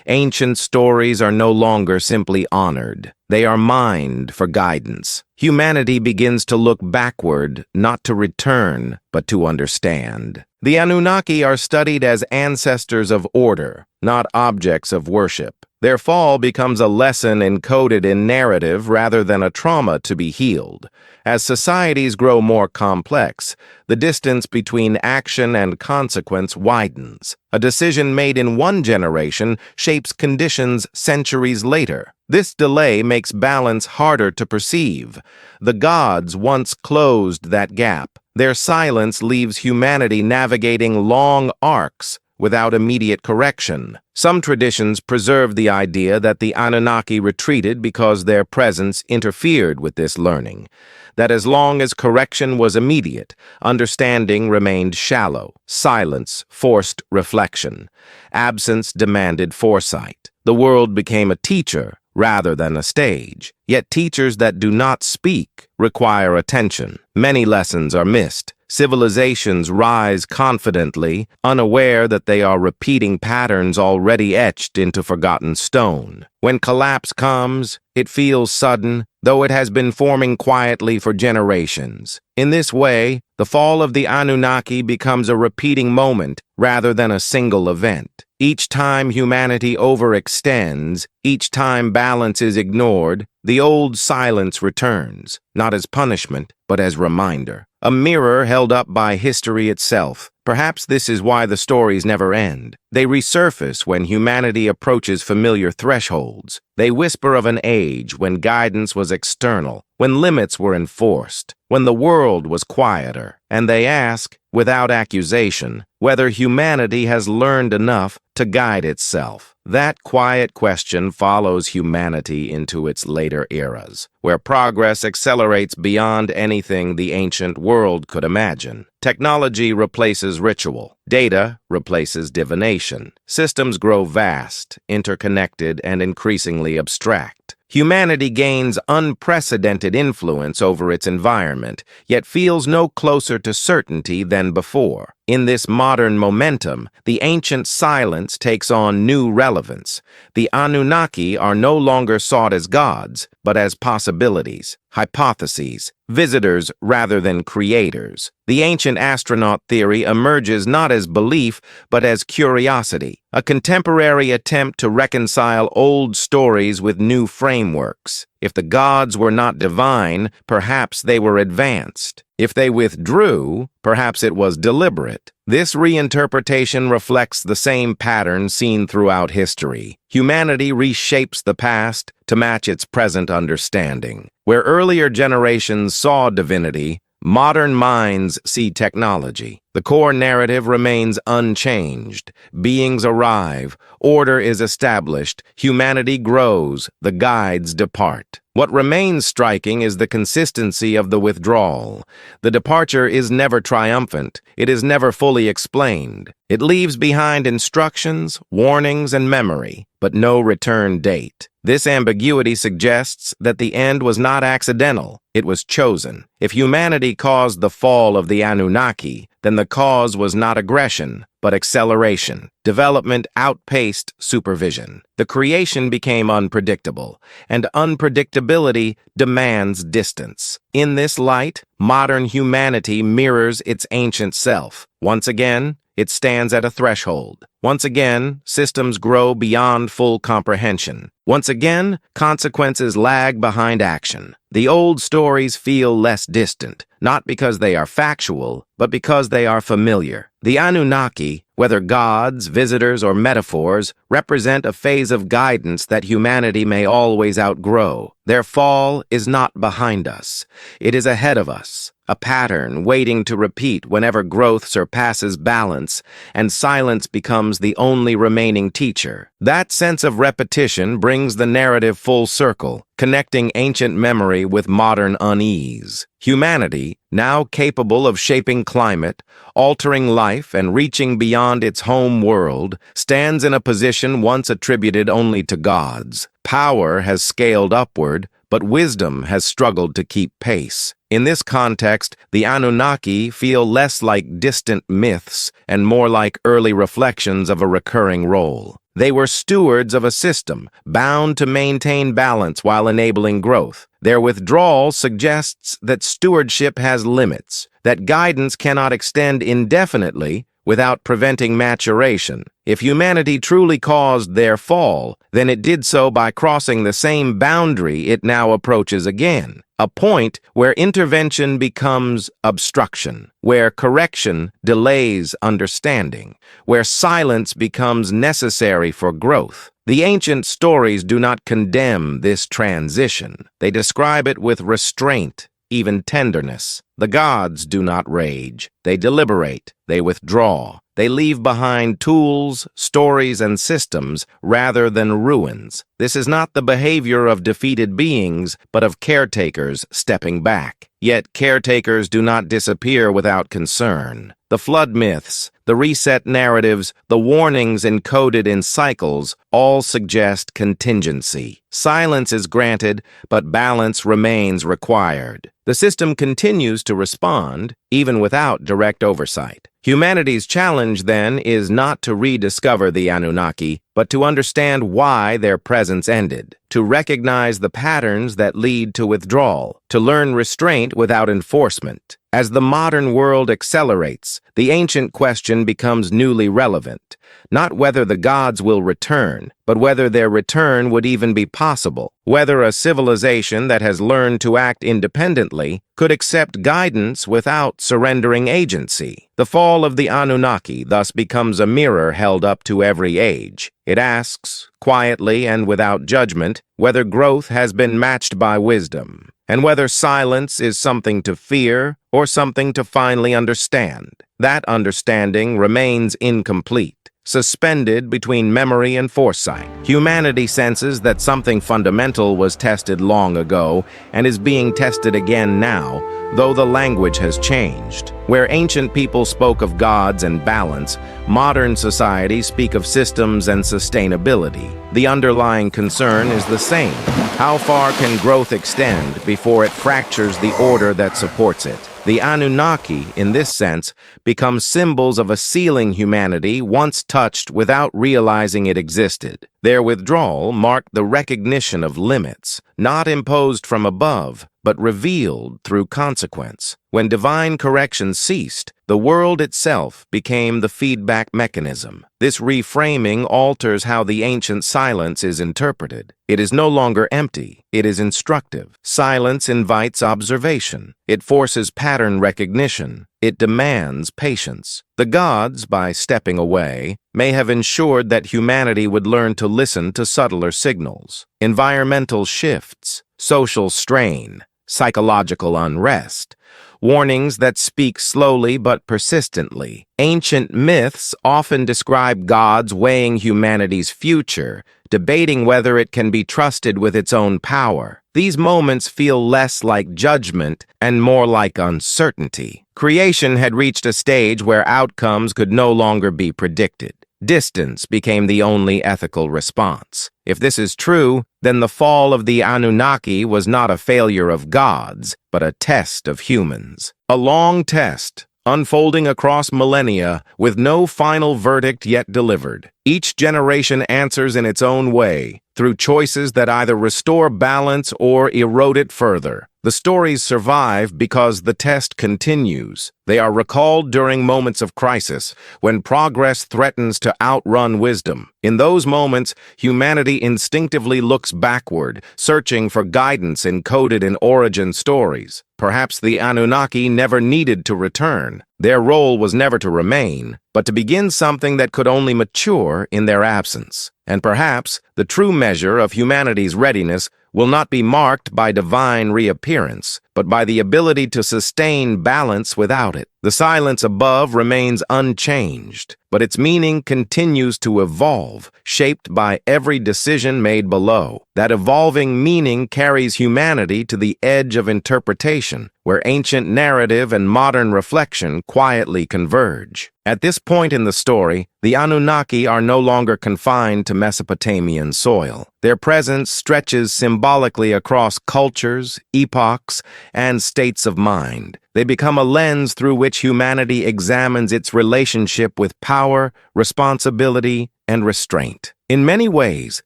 Ancient stories are no longer simply honored. They are mined for guidance. Humanity begins to look backward, not to return, but to understand. The Anunnaki are studied as ancestors of order, not objects of worship. Their fall becomes a lesson encoded in narrative rather than a trauma to be healed. As societies grow more complex, the distance between action and consequence widens. A decision made in one generation shapes conditions centuries later. This delay makes balance harder to perceive. The gods once closed that gap. Their silence leaves humanity navigating long arcs without immediate correction. Some traditions preserve the idea that the Anunnaki retreated because their presence interfered with this learning, that as long as correction was immediate, understanding remained shallow, silence forced reflection, absence demanded foresight. The world became a teacher rather than a stage. Yet teachers that do not speak require attention. Many lessons are missed, Civilizations rise confidently, unaware that they are repeating patterns already etched into forgotten stone. When collapse comes, it feels sudden, though it has been forming quietly for generations. In this way, the fall of the Anunnaki becomes a repeating moment rather than a single event. Each time humanity overextends, each time balance is ignored, the old silence returns, not as punishment, but as reminder. A mirror held up by history itself. Perhaps this is why the stories never end. They resurface when humanity approaches familiar thresholds. They whisper of an age when guidance was external, when limits were enforced, when the world was quieter. And they ask, without accusation, whether humanity has learned enough to guide itself. That quiet question follows humanity into its later eras, where progress accelerates beyond anything the ancient world could imagine. Technology replaces ritual. Data replaces divination. Systems grow vast, interconnected, and increasingly abstract. Humanity gains unprecedented influence over its environment, yet feels no closer to certainty than before. In this modern momentum, the ancient silence takes on new relevance. The Anunnaki are no longer sought as gods, but as possibilities, hypotheses, visitors rather than creators. The ancient astronaut theory emerges not as belief, but as curiosity, a contemporary attempt to reconcile old stories with new frameworks. If the gods were not divine, perhaps they were advanced. If they withdrew, perhaps it was deliberate. This reinterpretation reflects the same pattern seen throughout history. Humanity reshapes the past to match its present understanding. Where earlier generations saw divinity, modern minds see technology. The core narrative remains unchanged. Beings arrive, order is established, humanity grows, the guides depart. What remains striking is the consistency of the withdrawal. The departure is never triumphant. It is never fully explained. It leaves behind instructions, warnings, and memory, but no return date. This ambiguity suggests that the end was not accidental, it was chosen. If humanity caused the fall of the Anunnaki, then the cause was not aggression, but acceleration. Development outpaced supervision. The creation became unpredictable, and unpredictability demands distance. In this light, modern humanity mirrors its ancient self. Once again, it stands at a threshold. Once again, systems grow beyond full comprehension. Once again, consequences lag behind action. The old stories feel less distant, not because they are factual, but because they are familiar. The Anunnaki, whether gods, visitors, or metaphors, represent a phase of guidance that humanity may always outgrow. Their fall is not behind us. It is ahead of us, a pattern waiting to repeat whenever growth surpasses balance and silence becomes the only remaining teacher. That sense of repetition brings the narrative full circle, connecting ancient memory with modern unease. Humanity, now capable of shaping climate, altering life, and reaching beyond its home world, stands in a position once attributed only to gods. Power has scaled upward, but wisdom has struggled to keep pace. In this context, the Anunnaki feel less like distant myths and more like early reflections of a recurring role. They were stewards of a system, bound to maintain balance while enabling growth. Their withdrawal suggests that stewardship has limits, that guidance cannot extend indefinitely without preventing maturation. If humanity truly caused their fall, then it did so by crossing the same boundary it now approaches again, a point where intervention becomes obstruction, where correction delays understanding, where silence becomes necessary for growth. The ancient stories do not condemn this transition. They describe it with restraint, even tenderness. The gods do not rage. They deliberate. They withdraw. They leave behind tools, stories, and systems rather than ruins. This is not the behavior of defeated beings, but of caretakers stepping back. Yet caretakers do not disappear without concern. The flood myths, the reset narratives, the warnings encoded in cycles all suggest contingency. Silence is granted, but balance remains required. The system continues to respond, even without direct oversight. Humanity's challenge, then, is not to rediscover the Anunnaki, but to understand why their presence ended, to recognize the patterns that lead to withdrawal, to learn restraint without enforcement. As the modern world accelerates, the ancient question becomes newly relevant, not whether the gods will return, but whether their return would even be possible, whether a civilization that has learned to act independently could accept guidance without surrendering agency. The fall of the Anunnaki thus becomes a mirror held up to every age. It asks, quietly and without judgment, whether growth has been matched by wisdom, and whether silence is something to fear or something to finally understand. That understanding remains incomplete, suspended between memory and foresight. Humanity senses that something fundamental was tested long ago and is being tested again now, though the language has changed. Where ancient people spoke of gods and balance, modern societies speak of systems and sustainability. The underlying concern is the same. How far can growth extend before it fractures the order that supports it? The Anunnaki, in this sense, become symbols of a ceiling humanity once touched without realizing it existed. Their withdrawal marked the recognition of limits, not imposed from above, but revealed through consequence. When divine correction ceased, the world itself became the feedback mechanism. This reframing alters how the ancient silence is interpreted. It is no longer empty, it is instructive. Silence invites observation. It forces pattern recognition. It demands patience. The gods, by stepping away, may have ensured that humanity would learn to listen to subtler signals. Environmental shifts, social strain, psychological unrest, warnings that speak slowly but persistently. Ancient myths often describe gods weighing humanity's future, debating whether it can be trusted with its own power. These moments feel less like judgment and more like uncertainty. Creation had reached a stage where outcomes could no longer be predicted. Distance became the only ethical response. If this is true, then the fall of the Anunnaki was not a failure of gods, but a test of humans. A long test, unfolding across millennia with no final verdict yet delivered. Each generation answers in its own way, through choices that either restore balance or erode it further. The stories survive because the test continues. They are recalled during moments of crisis, when progress threatens to outrun wisdom. In those moments, humanity instinctively looks backward, searching for guidance encoded in origin stories. Perhaps the Anunnaki never needed to return. Their role was never to remain, but to begin something that could only mature in their absence. And perhaps the true measure of humanity's readiness will not be marked by divine reappearance, but by the ability to sustain balance without it. The silence above remains unchanged, but its meaning continues to evolve, shaped by every decision made below. That evolving meaning carries humanity to the edge of interpretation, where ancient narrative and modern reflection quietly converge. At this point in the story, the Anunnaki are no longer confined to Mesopotamian soil. Their presence stretches symbolically across cultures, epochs, and states of mind. They become a lens through which humanity examines its relationship with power, responsibility, and restraint. In many ways,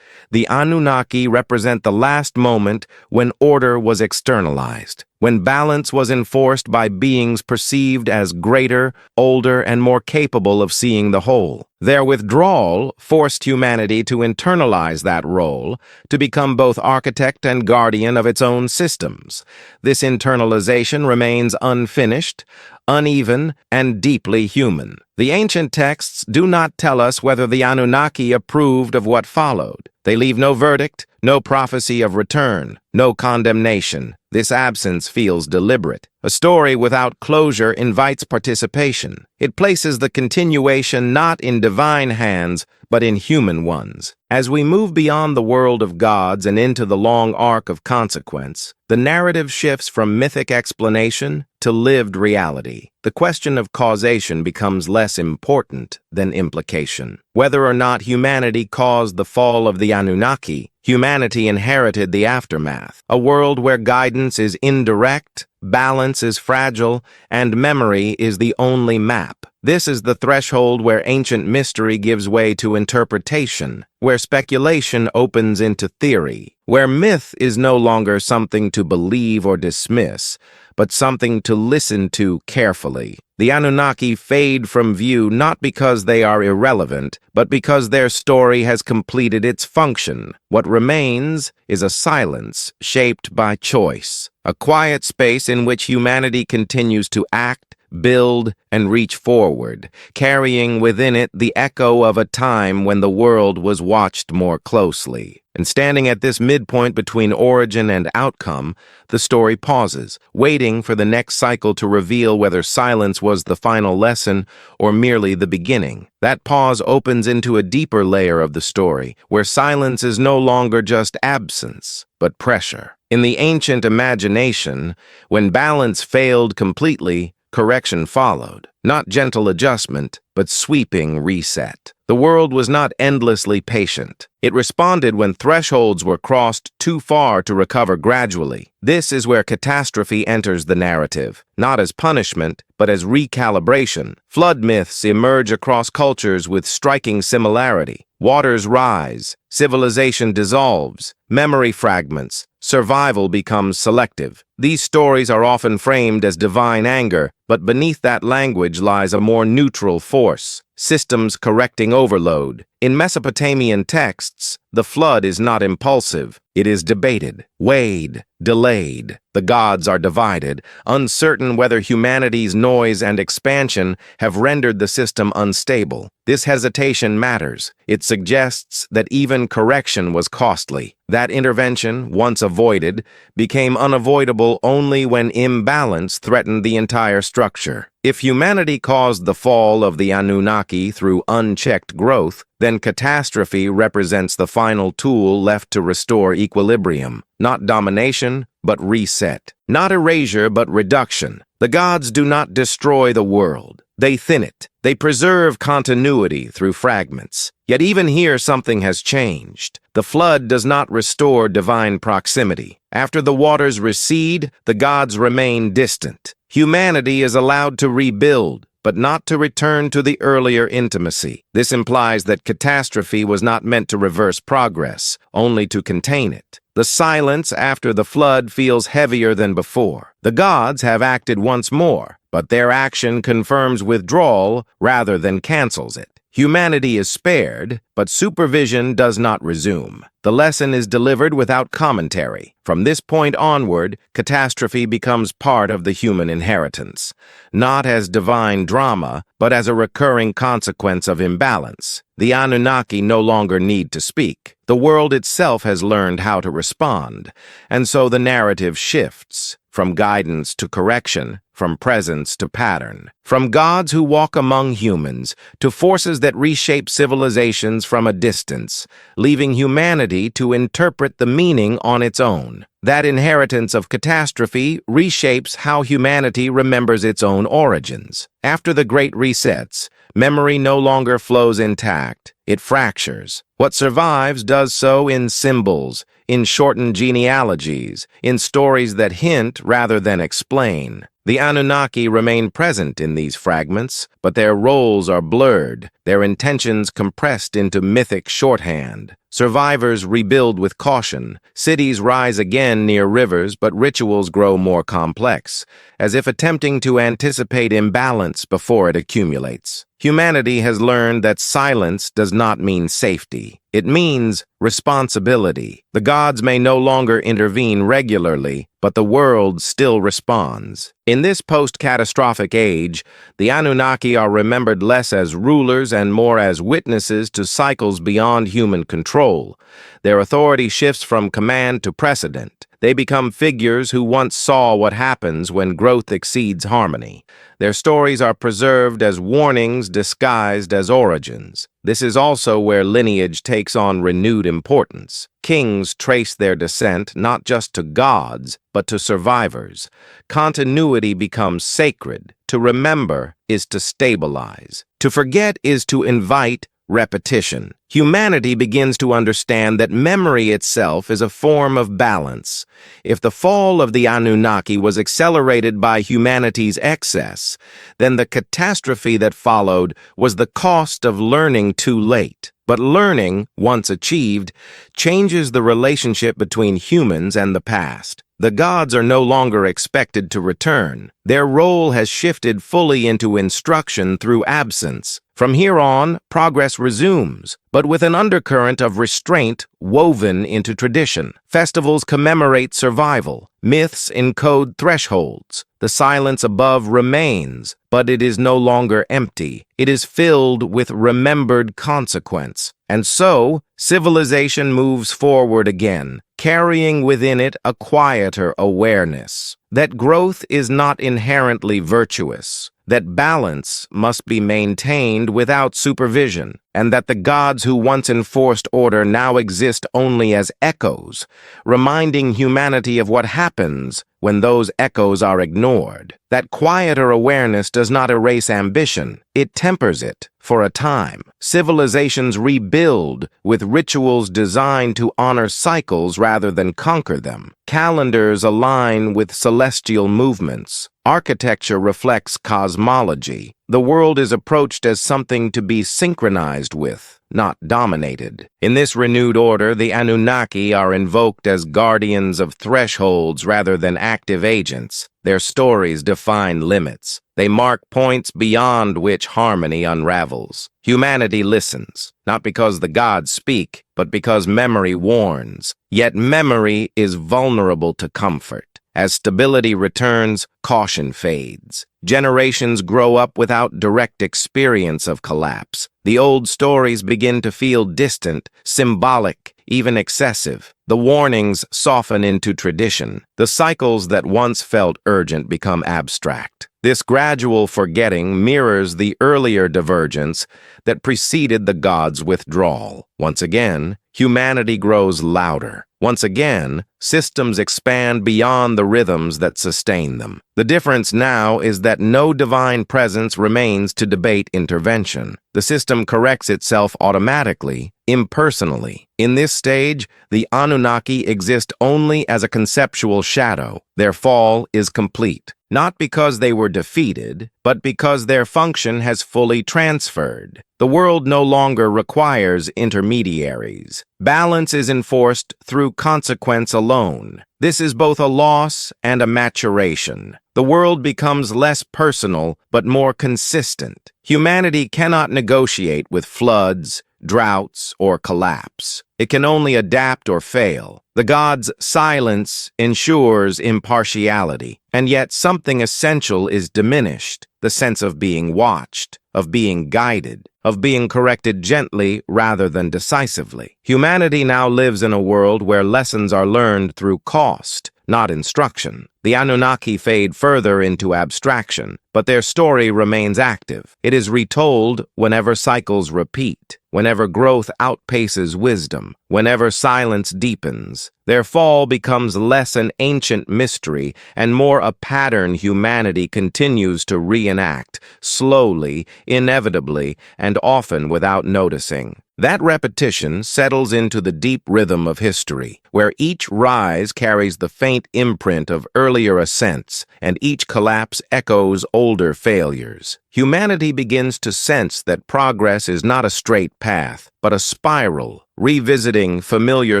the Anunnaki represent the last moment when order was externalized, when balance was enforced by beings perceived as greater, older, and more capable of seeing the whole. Their withdrawal forced humanity to internalize that role, to become both architect and guardian of its own systems. This internalization remains unfinished, uneven, and deeply human. The ancient texts do not tell us whether the Anunnaki approved of what followed. They leave no verdict, no prophecy of return, no condemnation. This absence feels deliberate. A story without closure invites participation. It places the continuation not in divine hands, but in human ones. As we move beyond the world of gods and into the long arc of consequence, the narrative shifts from mythic explanation to lived reality. The question of causation becomes less important than implication. Whether or not humanity caused the fall of the Anunnaki, humanity inherited the aftermath, a world where guidance is indirect, balance is fragile, and memory is the only map. This is the threshold where ancient mystery gives way to interpretation, where speculation opens into theory, where myth is no longer something to believe or dismiss, but something to listen to carefully. The Anunnaki fade from view not because they are irrelevant, but because their story has completed its function. What remains is a silence shaped by choice, a quiet space in which humanity continues to act, build, and reach forward, carrying within it the echo of a time when the world was watched more closely. And standing at this midpoint between origin and outcome, the story pauses, waiting for the next cycle to reveal whether silence was the final lesson or merely the beginning. That pause opens into a deeper layer of the story, where silence is no longer just absence, but pressure. In the ancient imagination, when balance failed completely, correction followed. Not gentle adjustment, but sweeping reset. The world was not endlessly patient. It responded when thresholds were crossed too far to recover gradually. This is where catastrophe enters the narrative, not as punishment, but as recalibration. Flood myths emerge across cultures with striking similarity. Waters rise, civilization dissolves, memory fragments, survival becomes selective. These stories are often framed as divine anger, but beneath that language lies a more neutral force, systems correcting overload. In Mesopotamian texts, the flood is not impulsive. It is debated, weighed, delayed. The gods are divided, uncertain whether humanity's noise and expansion have rendered the system unstable. This hesitation matters. It suggests that even correction was costly. That intervention, once avoided, became unavoidable only when imbalance threatened the entire structure. If humanity caused the fall of the Anunnaki through unchecked growth, then catastrophe represents the final tool left to restore equilibrium. Not domination, but reset. Not erasure, but reduction. The gods do not destroy the world. They thin it. They preserve continuity through fragments. Yet even here something has changed. The flood does not restore divine proximity. After the waters recede, the gods remain distant. Humanity is allowed to rebuild, but not to return to the earlier intimacy. This implies that catastrophe was not meant to reverse progress, only to contain it. The silence after the flood feels heavier than before. The gods have acted once more, but their action confirms withdrawal rather than cancels it. Humanity is spared, but supervision does not resume. The lesson is delivered without commentary. From this point onward, catastrophe becomes part of the human inheritance, not as divine drama, but as a recurring consequence of imbalance. The Anunnaki no longer need to speak. The world itself has learned how to respond, and so the narrative shifts from guidance to correction, from presence to pattern, from gods who walk among humans to forces that reshape civilizations from a distance, leaving humanity to interpret the meaning on its own. That inheritance of catastrophe reshapes how humanity remembers its own origins. After the great resets, memory no longer flows intact, it fractures. What survives does so in symbols, in shortened genealogies, in stories that hint rather than explain. The Anunnaki remain present in these fragments, but their roles are blurred, their intentions compressed into mythic shorthand. Survivors rebuild with caution. Cities rise again near rivers, but rituals grow more complex, as if attempting to anticipate imbalance before it accumulates. Humanity has learned that silence does not mean safety. It means responsibility. The gods may no longer intervene regularly, but the world still responds. In this post-catastrophic age, the Anunnaki are remembered less as rulers and more as witnesses to cycles beyond human control. Their authority shifts from command to precedent. They become figures who once saw what happens when growth exceeds harmony. Their stories are preserved as warnings disguised as origins. This is also where lineage takes on renewed importance. Kings trace their descent not just to gods, but to survivors. Continuity becomes sacred. To remember is to stabilize. To forget is to invite repetition. Humanity begins to understand that memory itself is a form of balance. If the fall of the Anunnaki was accelerated by humanity's excess, then the catastrophe that followed was the cost of learning too late. But learning, once achieved, changes the relationship between humans and the past. The gods are no longer expected to return. Their role has shifted fully into instruction through absence. From here on, progress resumes, but with an undercurrent of restraint woven into tradition. Festivals commemorate survival. Myths encode thresholds. The silence above remains, but it is no longer empty. It is filled with remembered consequence. And so, civilization moves forward again, carrying within it a quieter awareness that growth is not inherently virtuous, that balance must be maintained without supervision, and that the gods who once enforced order now exist only as echoes, reminding humanity of what happens when those echoes are ignored. That quieter awareness does not erase ambition, it tempers it for a time. Civilizations rebuild with rituals designed to honor cycles rather than conquer them. Calendars align with celestial movements. Architecture reflects cosmology. The world is approached as something to be synchronized with, not dominated. In this renewed order, the Anunnaki are invoked as guardians of thresholds rather than active agents. Their stories define limits. They mark points beyond which harmony unravels. Humanity listens, not because the gods speak, but because memory warns. Yet memory is vulnerable to comfort. As stability returns, caution fades. Generations grow up without direct experience of collapse. The old stories begin to feel distant, symbolic, even excessive. The warnings soften into tradition. The cycles that once felt urgent become abstract. This gradual forgetting mirrors the earlier divergence that preceded the gods' withdrawal. Once again, humanity grows louder. Once again, systems expand beyond the rhythms that sustain them. The difference now is that no divine presence remains to debate intervention. The system corrects itself automatically, impersonally. In this stage, the Anunnaki exist only as a conceptual shadow. Their fall is complete, not because they were defeated, but because their function has fully transferred. The world no longer requires intermediaries. Balance is enforced through consequence alone. This is both a loss and a maturation. The world becomes less personal, but more consistent. Humanity cannot negotiate with floods, droughts, or collapse. It can only adapt or fail. The gods' silence ensures impartiality, and yet something essential is diminished: the sense of being watched, of being guided, of being corrected gently rather than decisively. Humanity now lives in a world where lessons are learned through cost, not instruction. The Anunnaki fade further into abstraction, but their story remains active. It is retold whenever cycles repeat, whenever growth outpaces wisdom, whenever silence deepens. Their fall becomes less an ancient mystery and more a pattern humanity continues to reenact, slowly, inevitably, and often without noticing. That repetition settles into the deep rhythm of history, where each rise carries the faint imprint of earlier ascents, and each collapse echoes older failures. humanity begins to sense that progress is not a straight path, but a spiral, revisiting familiar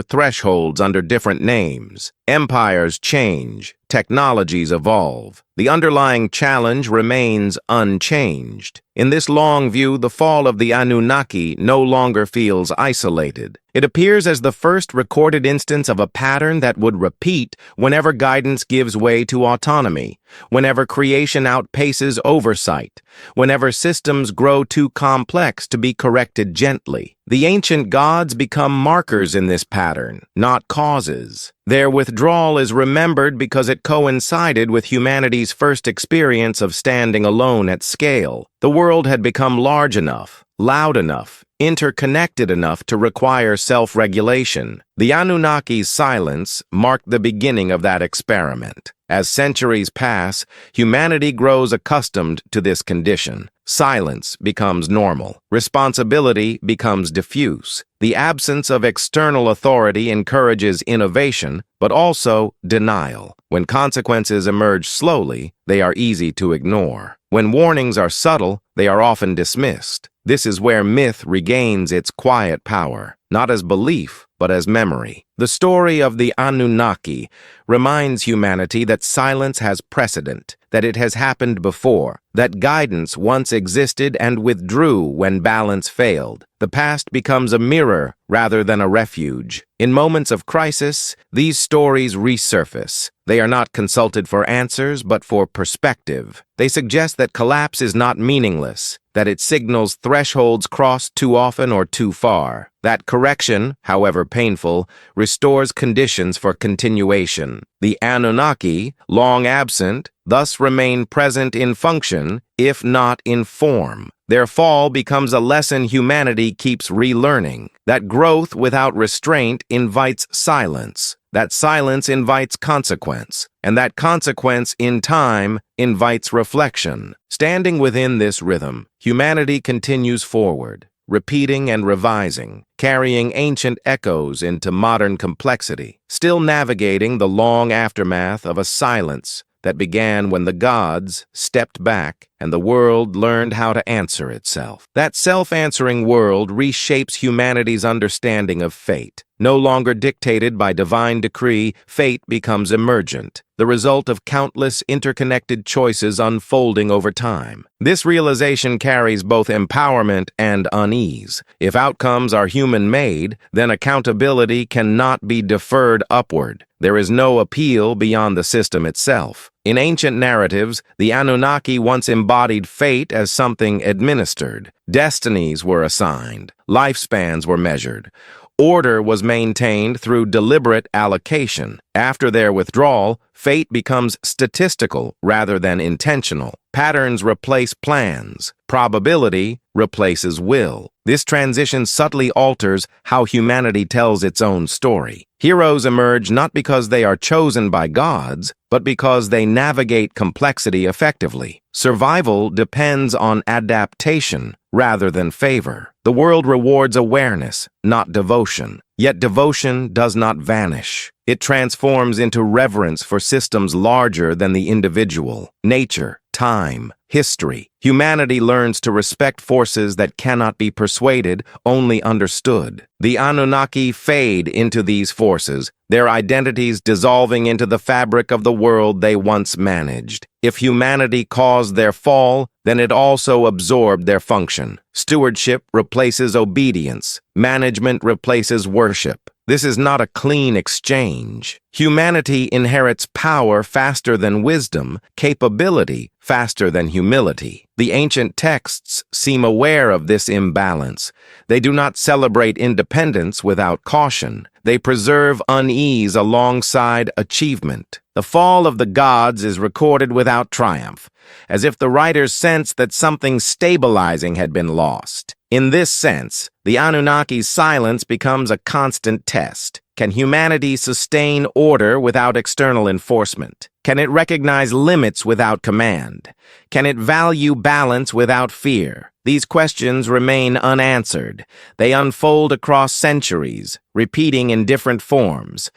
thresholds under different names. Empires change, technologies evolve. The underlying challenge remains unchanged. In this long view, the fall of the Anunnaki no longer feels isolated. It appears as the first recorded instance of a pattern that would repeat whenever guidance gives way to autonomy, whenever creation outpaces oversight, whenever systems grow too complex to be corrected gently. The ancient gods become markers in this pattern, not causes. Their withdrawal is remembered because it coincided with humanity's first experience of standing alone at scale. The world had become large enough, loud enough, interconnected enough to require self-regulation. The Anunnaki's silence marked the beginning of that experiment. As centuries pass, humanity grows accustomed to this condition. Silence becomes normal. Responsibility becomes diffuse. The absence of external authority encourages innovation, but also denial. When consequences emerge slowly, they are easy to ignore. When warnings are subtle, they are often dismissed. This is where myth regains its quiet power, not as belief, but as memory. The story of the Anunnaki reminds humanity that silence has precedent, that it has happened before, that guidance once existed and withdrew when balance failed. The past becomes a mirror rather than a refuge. In moments of crisis, these stories resurface. They are not consulted for answers, but for perspective. They suggest that collapse is not meaningless, that it signals thresholds crossed too often or too far. That correction, however painful, restores conditions for continuation. The Anunnaki, long absent, thus remain present in function, if not in form. Their fall becomes a lesson humanity keeps relearning. That growth without restraint invites silence. That silence invites consequence. And that consequence, in time, invites reflection. Standing within this rhythm, humanity continues forward, repeating and revising, carrying ancient echoes into modern complexity, still navigating the long aftermath of a silence that began when the gods stepped back and the world learned how to answer itself. That self-answering world reshapes humanity's understanding of fate. No longer dictated by divine decree, fate becomes emergent, the result of countless interconnected choices unfolding over time. This realization carries both empowerment and unease. If outcomes are human-made, then accountability cannot be deferred upward. There is no appeal beyond the system itself. In ancient narratives, the Anunnaki once embodied fate as something administered. Destinies were assigned. Lifespans were measured. Order was maintained through deliberate allocation. After their withdrawal, fate becomes statistical rather than intentional. Patterns replace plans. Probability replaces will. This transition subtly alters how humanity tells its own story. Heroes emerge not because they are chosen by gods, but because they navigate complexity effectively. Survival depends on adaptation rather than favor. The world rewards awareness, not devotion. Yet devotion does not vanish. It transforms into reverence for systems larger than the individual. Nature, time, history. Humanity learns to respect forces that cannot be persuaded, only understood. The Anunnaki fade into these forces, their identities dissolving into the fabric of the world they once managed. If humanity caused their fall, then it also absorbed their function. Stewardship replaces obedience. Management replaces worship. This is not a clean exchange. Humanity inherits power faster than wisdom, capability faster than humility. The ancient texts seem aware of this imbalance. They do not celebrate independence without caution. They preserve unease alongside achievement. The fall of the gods is recorded without triumph, as if the writers sensed that something stabilizing had been lost. In this sense, the Anunnaki's silence becomes a constant test. Can humanity sustain order without external enforcement? Can it recognize limits without command? Can it value balance without fear? These questions remain unanswered. They unfold across centuries, repeating in different forms.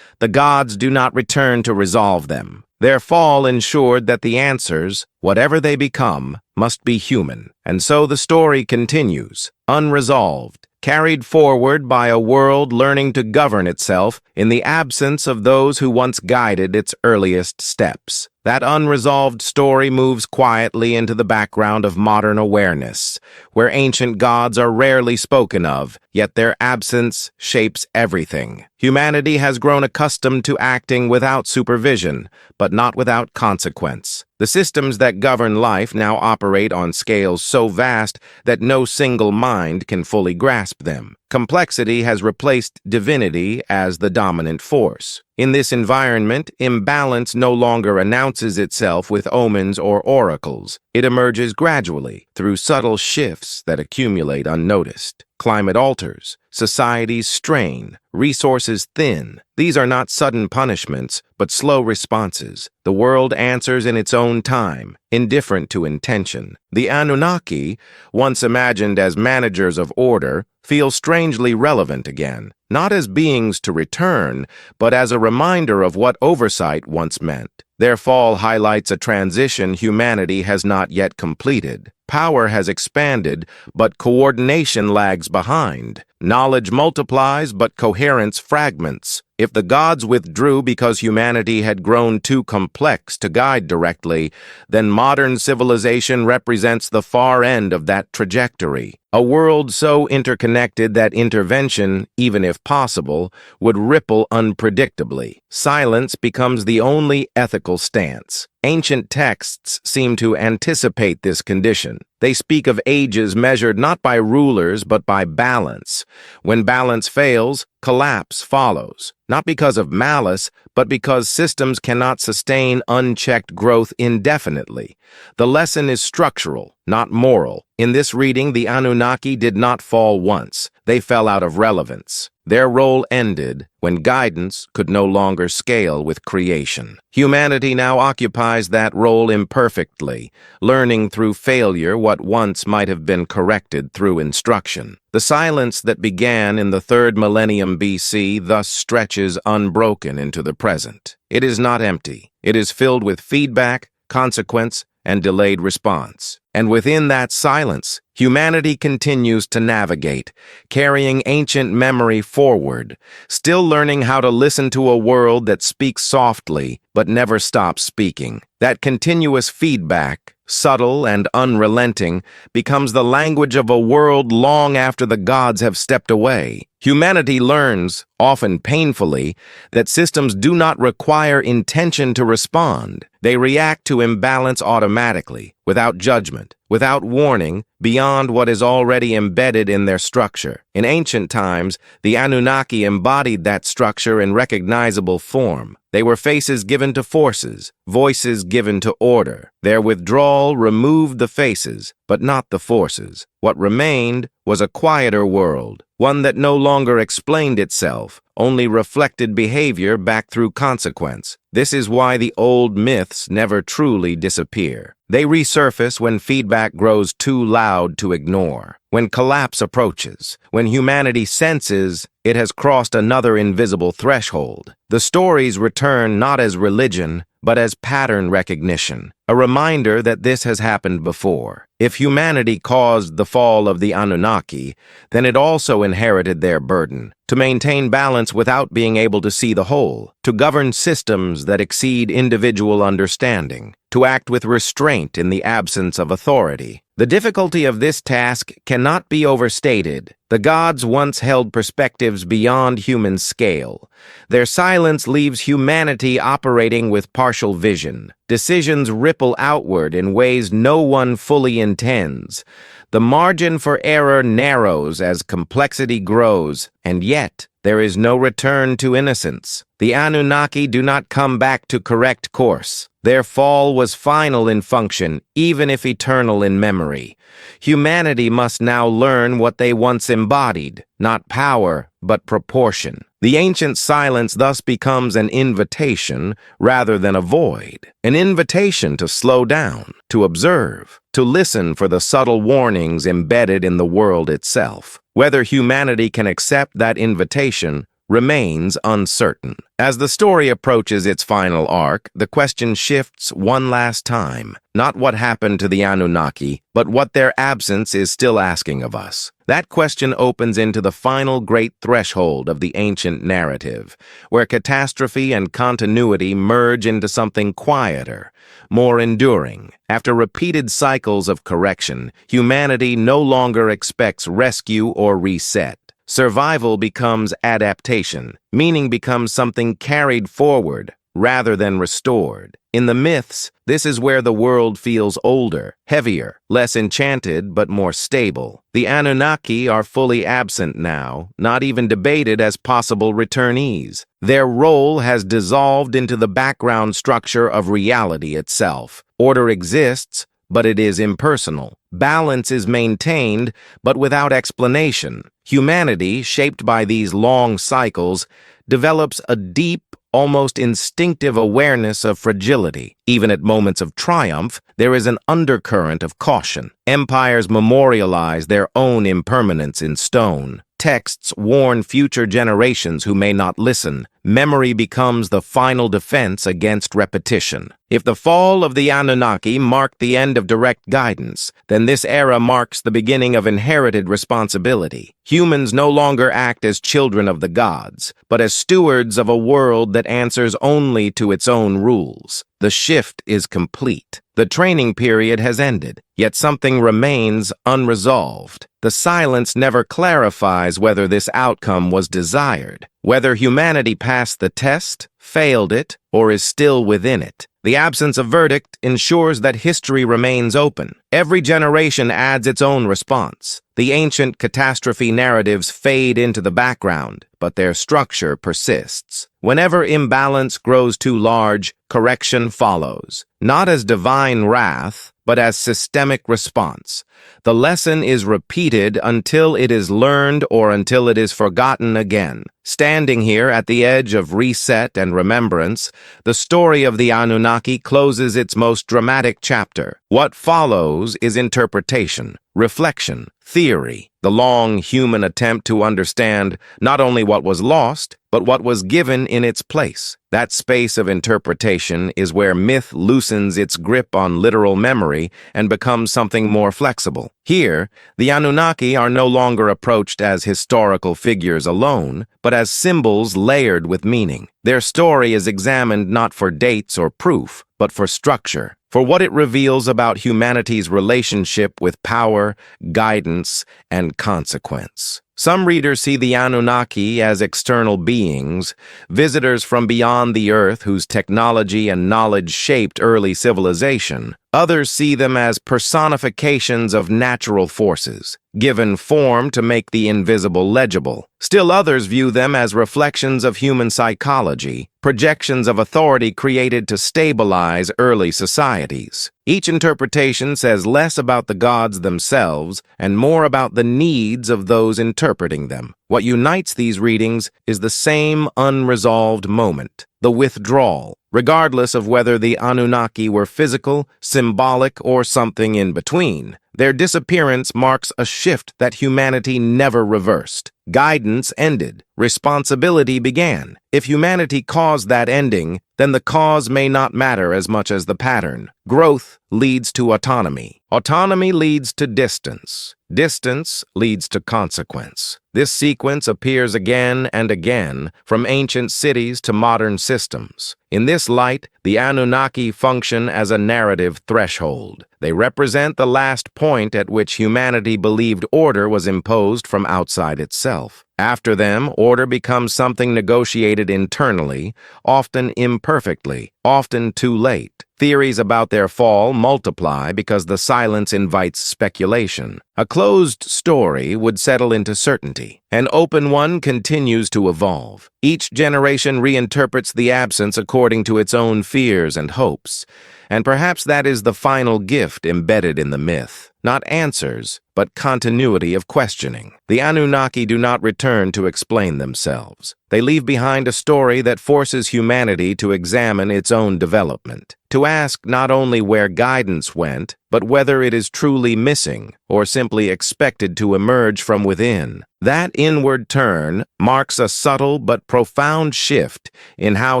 The gods do not return to resolve them. Their fall ensured that the answers, whatever they become, must be human. And so the story continues, unresolved, carried forward by a world learning to govern itself in the absence of those who once guided its earliest steps. That unresolved story moves quietly into the background of modern awareness, where ancient gods are rarely spoken of, yet their absence shapes everything. Humanity has grown accustomed to acting without supervision, but not without consequence. The systems that govern life now operate on scales so vast that no single mind can fully grasp them. Complexity has replaced divinity as the dominant force. In this environment, imbalance no longer announces itself with omens or oracles. It emerges gradually through subtle shifts that accumulate unnoticed. Climate alters, societies strain, resources thin. These are not sudden punishments, but slow responses. The world answers in its own time, indifferent to intention. The Anunnaki, once imagined as managers of order, feel strangely relevant again, not as beings to return, but as a reminder of what oversight once meant. Their fall highlights a transition humanity has not yet completed. Power has expanded, but coordination lags behind. Knowledge multiplies, but coherence fragments. If the gods withdrew because humanity had grown too complex to guide directly, then modern civilization represents the far end of that trajectory. A world so interconnected that intervention, even if possible, would ripple unpredictably. Silence becomes the only ethical stance. Ancient texts seem to anticipate this condition. They speak of ages measured not by rulers but by balance. When balance fails, collapse follows, not because of malice, but because systems cannot sustain unchecked growth indefinitely. The lesson is structural, not moral. In this reading, the Anunnaki did not fall once. They fell out of relevance. Their role ended when guidance could no longer scale with creation. Humanity now occupies that role imperfectly, learning through failure what once might have been corrected through instruction. The silence that began in the 3rd millennium BC thus stretches unbroken into the present. It is not empty. It is filled with feedback, consequence, and delayed response. And within that silence, humanity continues to navigate, carrying ancient memory forward, still learning how to listen to a world that speaks softly but never stops speaking. That continuous feedback, subtle and unrelenting, becomes the language of a world long after the gods have stepped away. Humanity learns, often painfully, that systems do not require intention to respond. They react to imbalance automatically, without judgment, without warning, beyond what is already embedded in their structure. In ancient times, the Anunnaki embodied that structure in recognizable form. They were faces given to forces, voices given to order. Their withdrawal removed the faces, but not the forces. What remained was a quieter world, one that no longer explained itself, only reflected behavior back through consequence. This is why the old myths never truly disappear. They resurface when feedback grows too loud to ignore, when collapse approaches, when humanity senses it has crossed another invisible threshold. The stories return not as religion, but as pattern recognition, a reminder that this has happened before. If humanity caused the fall of the Anunnaki, then it also inherited their burden, to maintain balance without being able to see the whole, to govern systems that exceed individual understanding, to act with restraint in the absence of authority. The difficulty of this task cannot be overstated. The gods once held perspectives beyond human scale. Their silence leaves humanity operating with partial vision. Decisions ripple outward in ways no one fully intends. The margin for error narrows as complexity grows, and yet there is no return to innocence. The Anunnaki do not come back to correct course. Their fall was final in function, even if eternal in memory. Humanity must now learn what they once embodied, not power, but proportion. The ancient silence thus becomes an invitation rather than a void, an invitation to slow down, to observe, to listen for the subtle warnings embedded in the world itself. Whether humanity can accept that invitation remains uncertain. As the story approaches its final arc, the question shifts one last time. Not what happened to the Anunnaki, but what their absence is still asking of us. That question opens into the final great threshold of the ancient narrative, where catastrophe and continuity merge into something quieter, more enduring. After repeated cycles of correction, humanity no longer expects rescue or reset. Survival becomes adaptation. Meaning becomes something carried forward rather than restored. In the myths, this is where the world feels older, heavier, less enchanted, but more stable. The Anunnaki are fully absent now, not even debated as possible returnees. Their role has dissolved into the background structure of reality itself. Order exists, but it is impersonal. Balance is maintained, but without explanation. Humanity, shaped by these long cycles, develops a deep, almost instinctive awareness of fragility. Even at moments of triumph, there is an undercurrent of caution. Empires memorialize their own impermanence in stone. Texts warn future generations who may not listen. Memory becomes the final defense against repetition. If the fall of the Anunnaki marked the end of direct guidance, then this era marks the beginning of inherited responsibility. Humans no longer act as children of the gods, but as stewards of a world that answers only to its own rules. The shift is complete. The training period has ended, yet something remains unresolved. The silence never clarifies whether this outcome was desired, whether humanity passed the test, failed it, or is still within it. The absence of verdict ensures that history remains open. Every generation adds its own response. The ancient catastrophe narratives fade into the background, but their structure persists. Whenever imbalance grows too large, correction follows, not as divine wrath, but as systemic response. The lesson is repeated until it is learned or until it is forgotten again. Standing here at the edge of reset and remembrance, the story of the Anunnaki closes its most dramatic chapter. What follows is interpretation, reflection, theory, the long human attempt to understand not only what was lost, but what was given in its place. That space of interpretation is where myth loosens its grip on literal memory and becomes something more flexible. Here, the Anunnaki are no longer approached as historical figures alone, but as symbols layered with meaning. Their story is examined not for dates or proof, but for structure, for what it reveals about humanity's relationship with power, guidance, and consequence. Some readers see the Anunnaki as external beings, visitors from beyond the earth whose technology and knowledge shaped early civilization. Others see them as personifications of natural forces, given form to make the invisible legible. Still others view them as reflections of human psychology, projections of authority created to stabilize early societies. Each interpretation says less about the gods themselves and more about the needs of those interpreting them. What unites these readings is the same unresolved moment, the withdrawal, regardless of whether the Anunnaki were physical, symbolic, or something in between. Their disappearance marks a shift that humanity never reversed. Guidance ended. Responsibility began. If humanity caused that ending, then the cause may not matter as much as the pattern. Growth leads to autonomy. Autonomy leads to distance. Distance leads to consequence. This sequence appears again and again, from ancient cities to modern systems. In this light, the Anunnaki function as a narrative threshold. They represent the last point at which humanity believed order was imposed from outside itself. After them, order becomes something negotiated internally, often imperfectly, often too late. Theories about their fall multiply because the silence invites speculation. A closed story would settle into certainty. An open one continues to evolve. Each generation reinterprets the absence according to its own fears and hopes. And perhaps that is the final gift embedded in the myth. Not answers, but continuity of questioning. The Anunnaki do not return to explain themselves. They leave behind a story that forces humanity to examine its own development, to ask not only where guidance went, but whether it is truly missing or simply expected to emerge from within. That inward turn marks a subtle but profound shift in how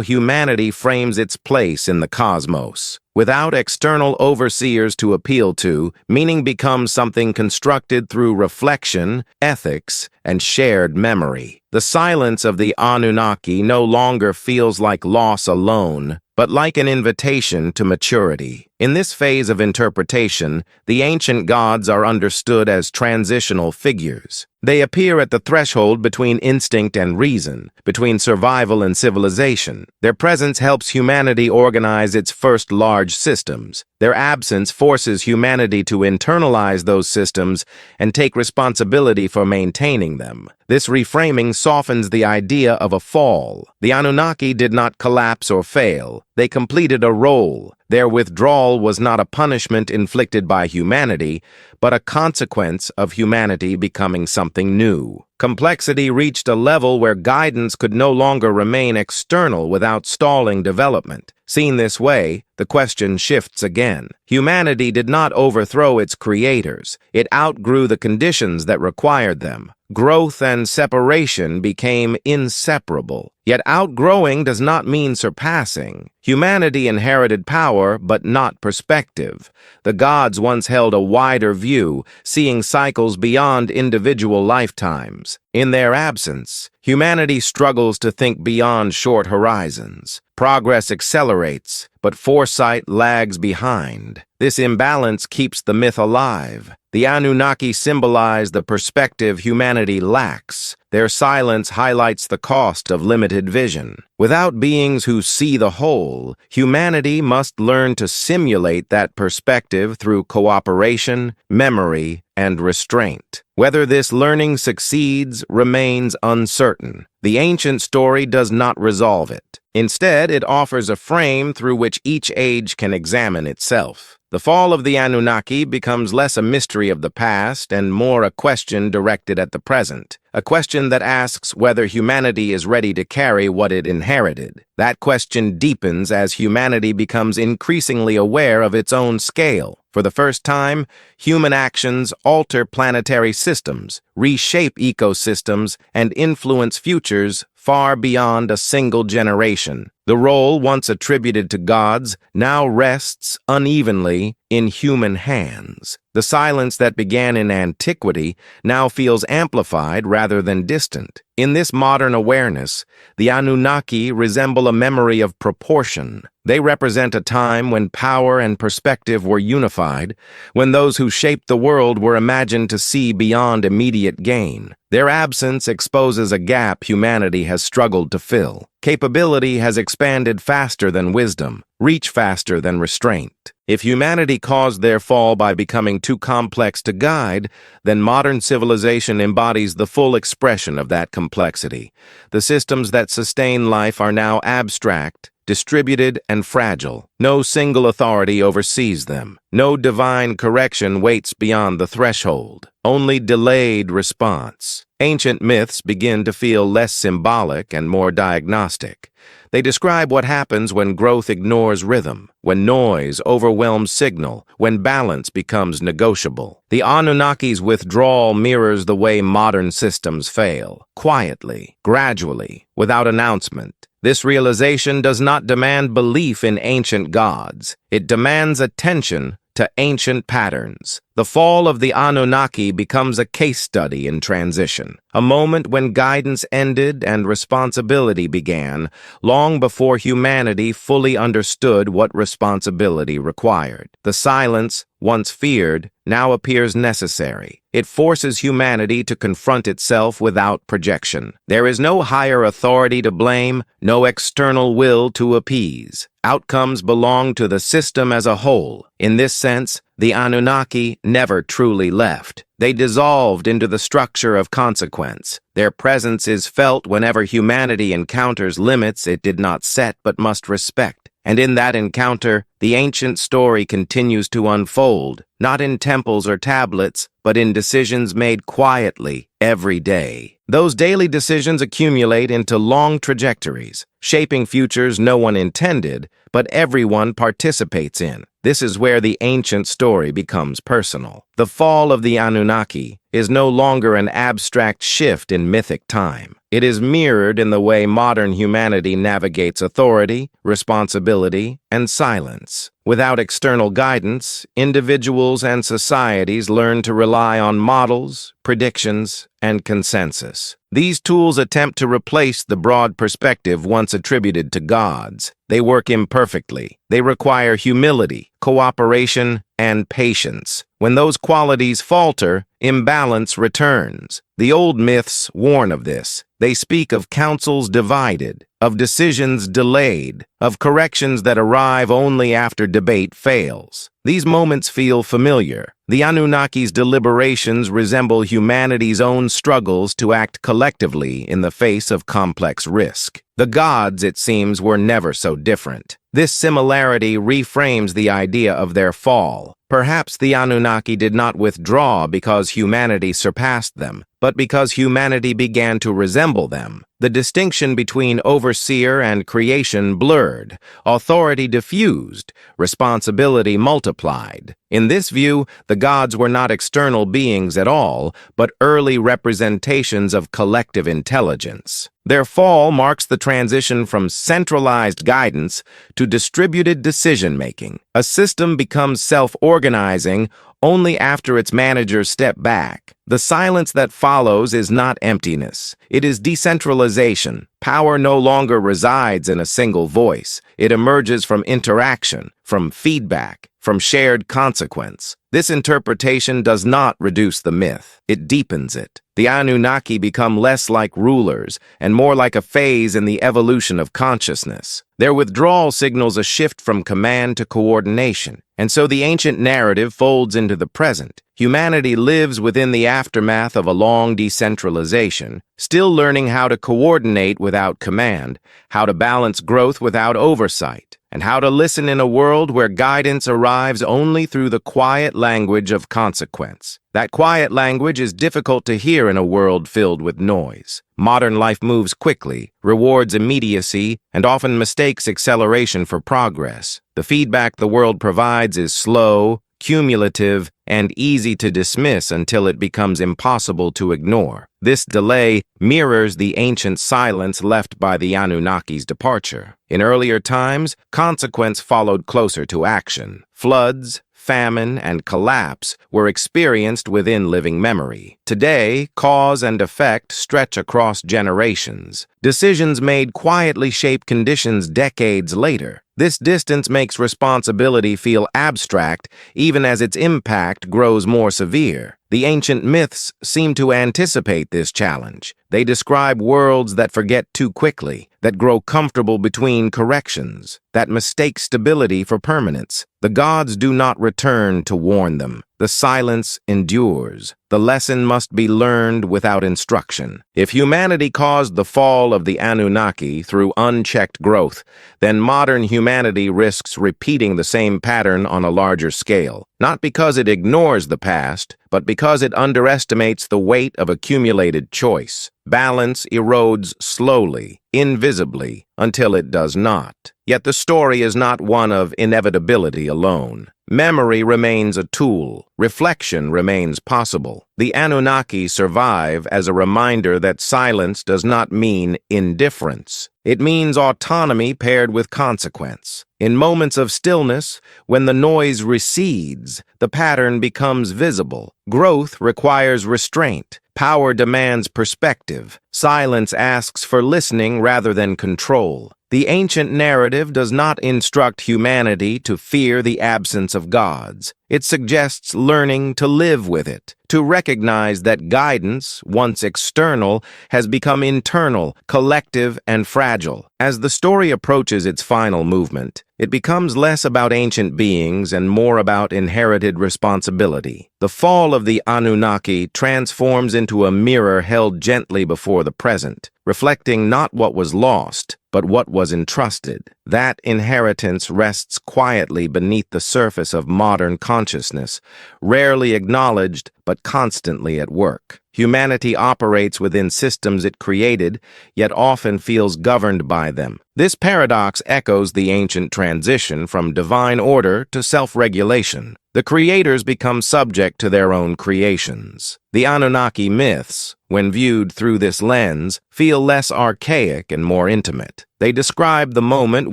humanity frames its place in the cosmos. Without external overseers to appeal to, meaning becomes something constructed through reflection, ethics, and shared memory. The silence of the Anunnaki no longer feels like loss alone, but like an invitation to maturity. In this phase of interpretation, the ancient gods are understood as transitional figures. They appear at the threshold between instinct and reason, between survival and civilization. Their presence helps humanity organize its first large systems. Their absence forces humanity to internalize those systems and take responsibility for maintaining them. This reframing softens the idea of a fall. The Anunnaki did not collapse or fail. They completed a role. Their withdrawal was not a punishment inflicted by humanity, but a consequence of humanity becoming something new. Complexity reached a level where guidance could no longer remain external without stalling development. Seen this way, the question shifts again. Humanity did not overthrow its creators. It outgrew the conditions that required them. Growth and separation became inseparable. Yet outgrowing does not mean surpassing. Humanity inherited power, but not perspective. The gods once held a wider view, seeing cycles beyond individual lifetimes. In their absence, humanity struggles to think beyond short horizons. Progress accelerates, but foresight lags behind. This imbalance keeps the myth alive. The Anunnaki symbolize the perspective humanity lacks. Their silence highlights the cost of limited vision. Without beings who see the whole, humanity must learn to simulate that perspective through cooperation, memory, and restraint. Whether this learning succeeds remains uncertain. The ancient story does not resolve it. Instead, it offers a frame through which each age can examine itself. The fall of the Anunnaki becomes less a mystery of the past and more a question directed at the present, a question that asks whether humanity is ready to carry what it inherited. That question deepens as humanity becomes increasingly aware of its own scale. For the first time, human actions alter planetary systems, reshape ecosystems, and influence futures far beyond a single generation. The role once attributed to gods now rests unevenly in human hands. The silence that began in antiquity now feels amplified rather than distant. In this modern awareness, the Anunnaki resemble a memory of proportion. They represent a time when power and perspective were unified, when those who shaped the world were imagined to see beyond immediate gain. Their absence exposes a gap humanity has struggled to fill. Capability has expanded faster than wisdom, reach faster than restraint. If humanity caused their fall by becoming too complex to guide, then modern civilization embodies the full expression of that complexity. The systems that sustain life are now abstract, distributed, and fragile. No single authority oversees them. No divine correction waits beyond the threshold. Only delayed response. Ancient myths begin to feel less symbolic and more diagnostic. They describe what happens when growth ignores rhythm, when noise overwhelms signal, when balance becomes negotiable. The Anunnaki's withdrawal mirrors the way modern systems fail, quietly, gradually, without announcement. This realization does not demand belief in ancient gods. It demands attention to ancient patterns. The fall of the Anunnaki becomes a case study in transition, a moment when guidance ended and responsibility began, long before humanity fully understood what responsibility required. The silence, once feared, now appears necessary. It forces humanity to confront itself without projection. There is no higher authority to blame, no external will to appease. Outcomes belong to the system as a whole. In this sense, the Anunnaki never truly left. They dissolved into the structure of consequence. Their presence is felt whenever humanity encounters limits it did not set but must respect. And in that encounter, the ancient story continues to unfold, not in temples or tablets, but in decisions made quietly every day. Those daily decisions accumulate into long trajectories, shaping futures no one intended, but everyone participates in. This is where the ancient story becomes personal. The fall of the Anunnaki is no longer an abstract shift in mythic time. It is mirrored in the way modern humanity navigates authority, responsibility, and silence. Without external guidance, individuals and societies learn to rely on models, predictions, and consensus. These tools attempt to replace the broad perspective once attributed to gods. They work imperfectly. They require humility, cooperation, and patience. When those qualities falter, imbalance returns. The old myths warn of this. They speak of councils divided, of decisions delayed, of corrections that arrive only after debate fails. These moments feel familiar. The Anunnaki's deliberations resemble humanity's own struggles to act collectively in the face of complex risk. The gods, it seems, were never so different. This similarity reframes the idea of their fall. Perhaps the Anunnaki did not withdraw because humanity surpassed them, but because humanity began to resemble them. The distinction between overseer and creation blurred, authority diffused, responsibility multiplied. In this view, the gods were not external beings at all, but early representations of collective intelligence. Their fall marks the transition from centralized guidance to distributed decision-making. A system becomes self-organizing only after its managers step back. The silence that follows is not emptiness. It is decentralization. Power no longer resides in a single voice. It emerges from interaction, from feedback, from shared consequence. This interpretation does not reduce the myth. It deepens it. The Anunnaki become less like rulers and more like a phase in the evolution of consciousness. Their withdrawal signals a shift from command to coordination, and so the ancient narrative folds into the present. Humanity lives within the aftermath of a long decentralization, still learning how to coordinate without command, how to balance growth without oversight, and how to listen in a world where guidance arrives only through the quiet language of consequence. That quiet language is difficult to hear in a world filled with noise. Modern life moves quickly, rewards immediacy, and often mistakes acceleration for progress. The feedback the world provides is slow, cumulative, and easy to dismiss until it becomes impossible to ignore. This delay mirrors the ancient silence left by the Anunnaki's departure. In earlier times, consequence followed closer to action. Floods, famine, and collapse were experienced within living memory. Today, cause and effect stretch across generations. Decisions made quietly shape conditions decades later. This distance makes responsibility feel abstract, even as its impact grows more severe. The ancient myths seem to anticipate this challenge. They describe worlds that forget too quickly, that grow comfortable between corrections, that mistake stability for permanence. The gods do not return to warn them. The silence endures. The lesson must be learned without instruction. If humanity caused the fall of the Anunnaki through unchecked growth, then modern humanity risks repeating the same pattern on a larger scale. Not because it ignores the past, but because it underestimates the weight of accumulated choice. Balance erodes slowly, invisibly, until it does not. Yet the story is not one of inevitability alone. Memory remains a tool. Reflection remains possible. The Anunnaki survive as a reminder that silence does not mean indifference. It means autonomy paired with consequence. In moments of stillness, when the noise recedes, the pattern becomes visible. Growth requires restraint. Power demands perspective. Silence asks for listening rather than control. The ancient narrative does not instruct humanity to fear the absence of gods. It suggests learning to live with it, to recognize that guidance, once external, has become internal, collective, and fragile. As the story approaches its final movement, it becomes less about ancient beings and more about inherited responsibility. The fall of the Anunnaki transforms into a mirror held gently before the present, reflecting not what was lost, but what was entrusted. That inheritance rests quietly beneath the surface of modern consciousness, rarely acknowledged but constantly at work. Humanity operates within systems it created, yet often feels governed by them. This paradox echoes the ancient transition from divine order to self-regulation. The creators become subject to their own creations. The Anunnaki myths, when viewed through this lens, feel less archaic and more intimate. They describe the moment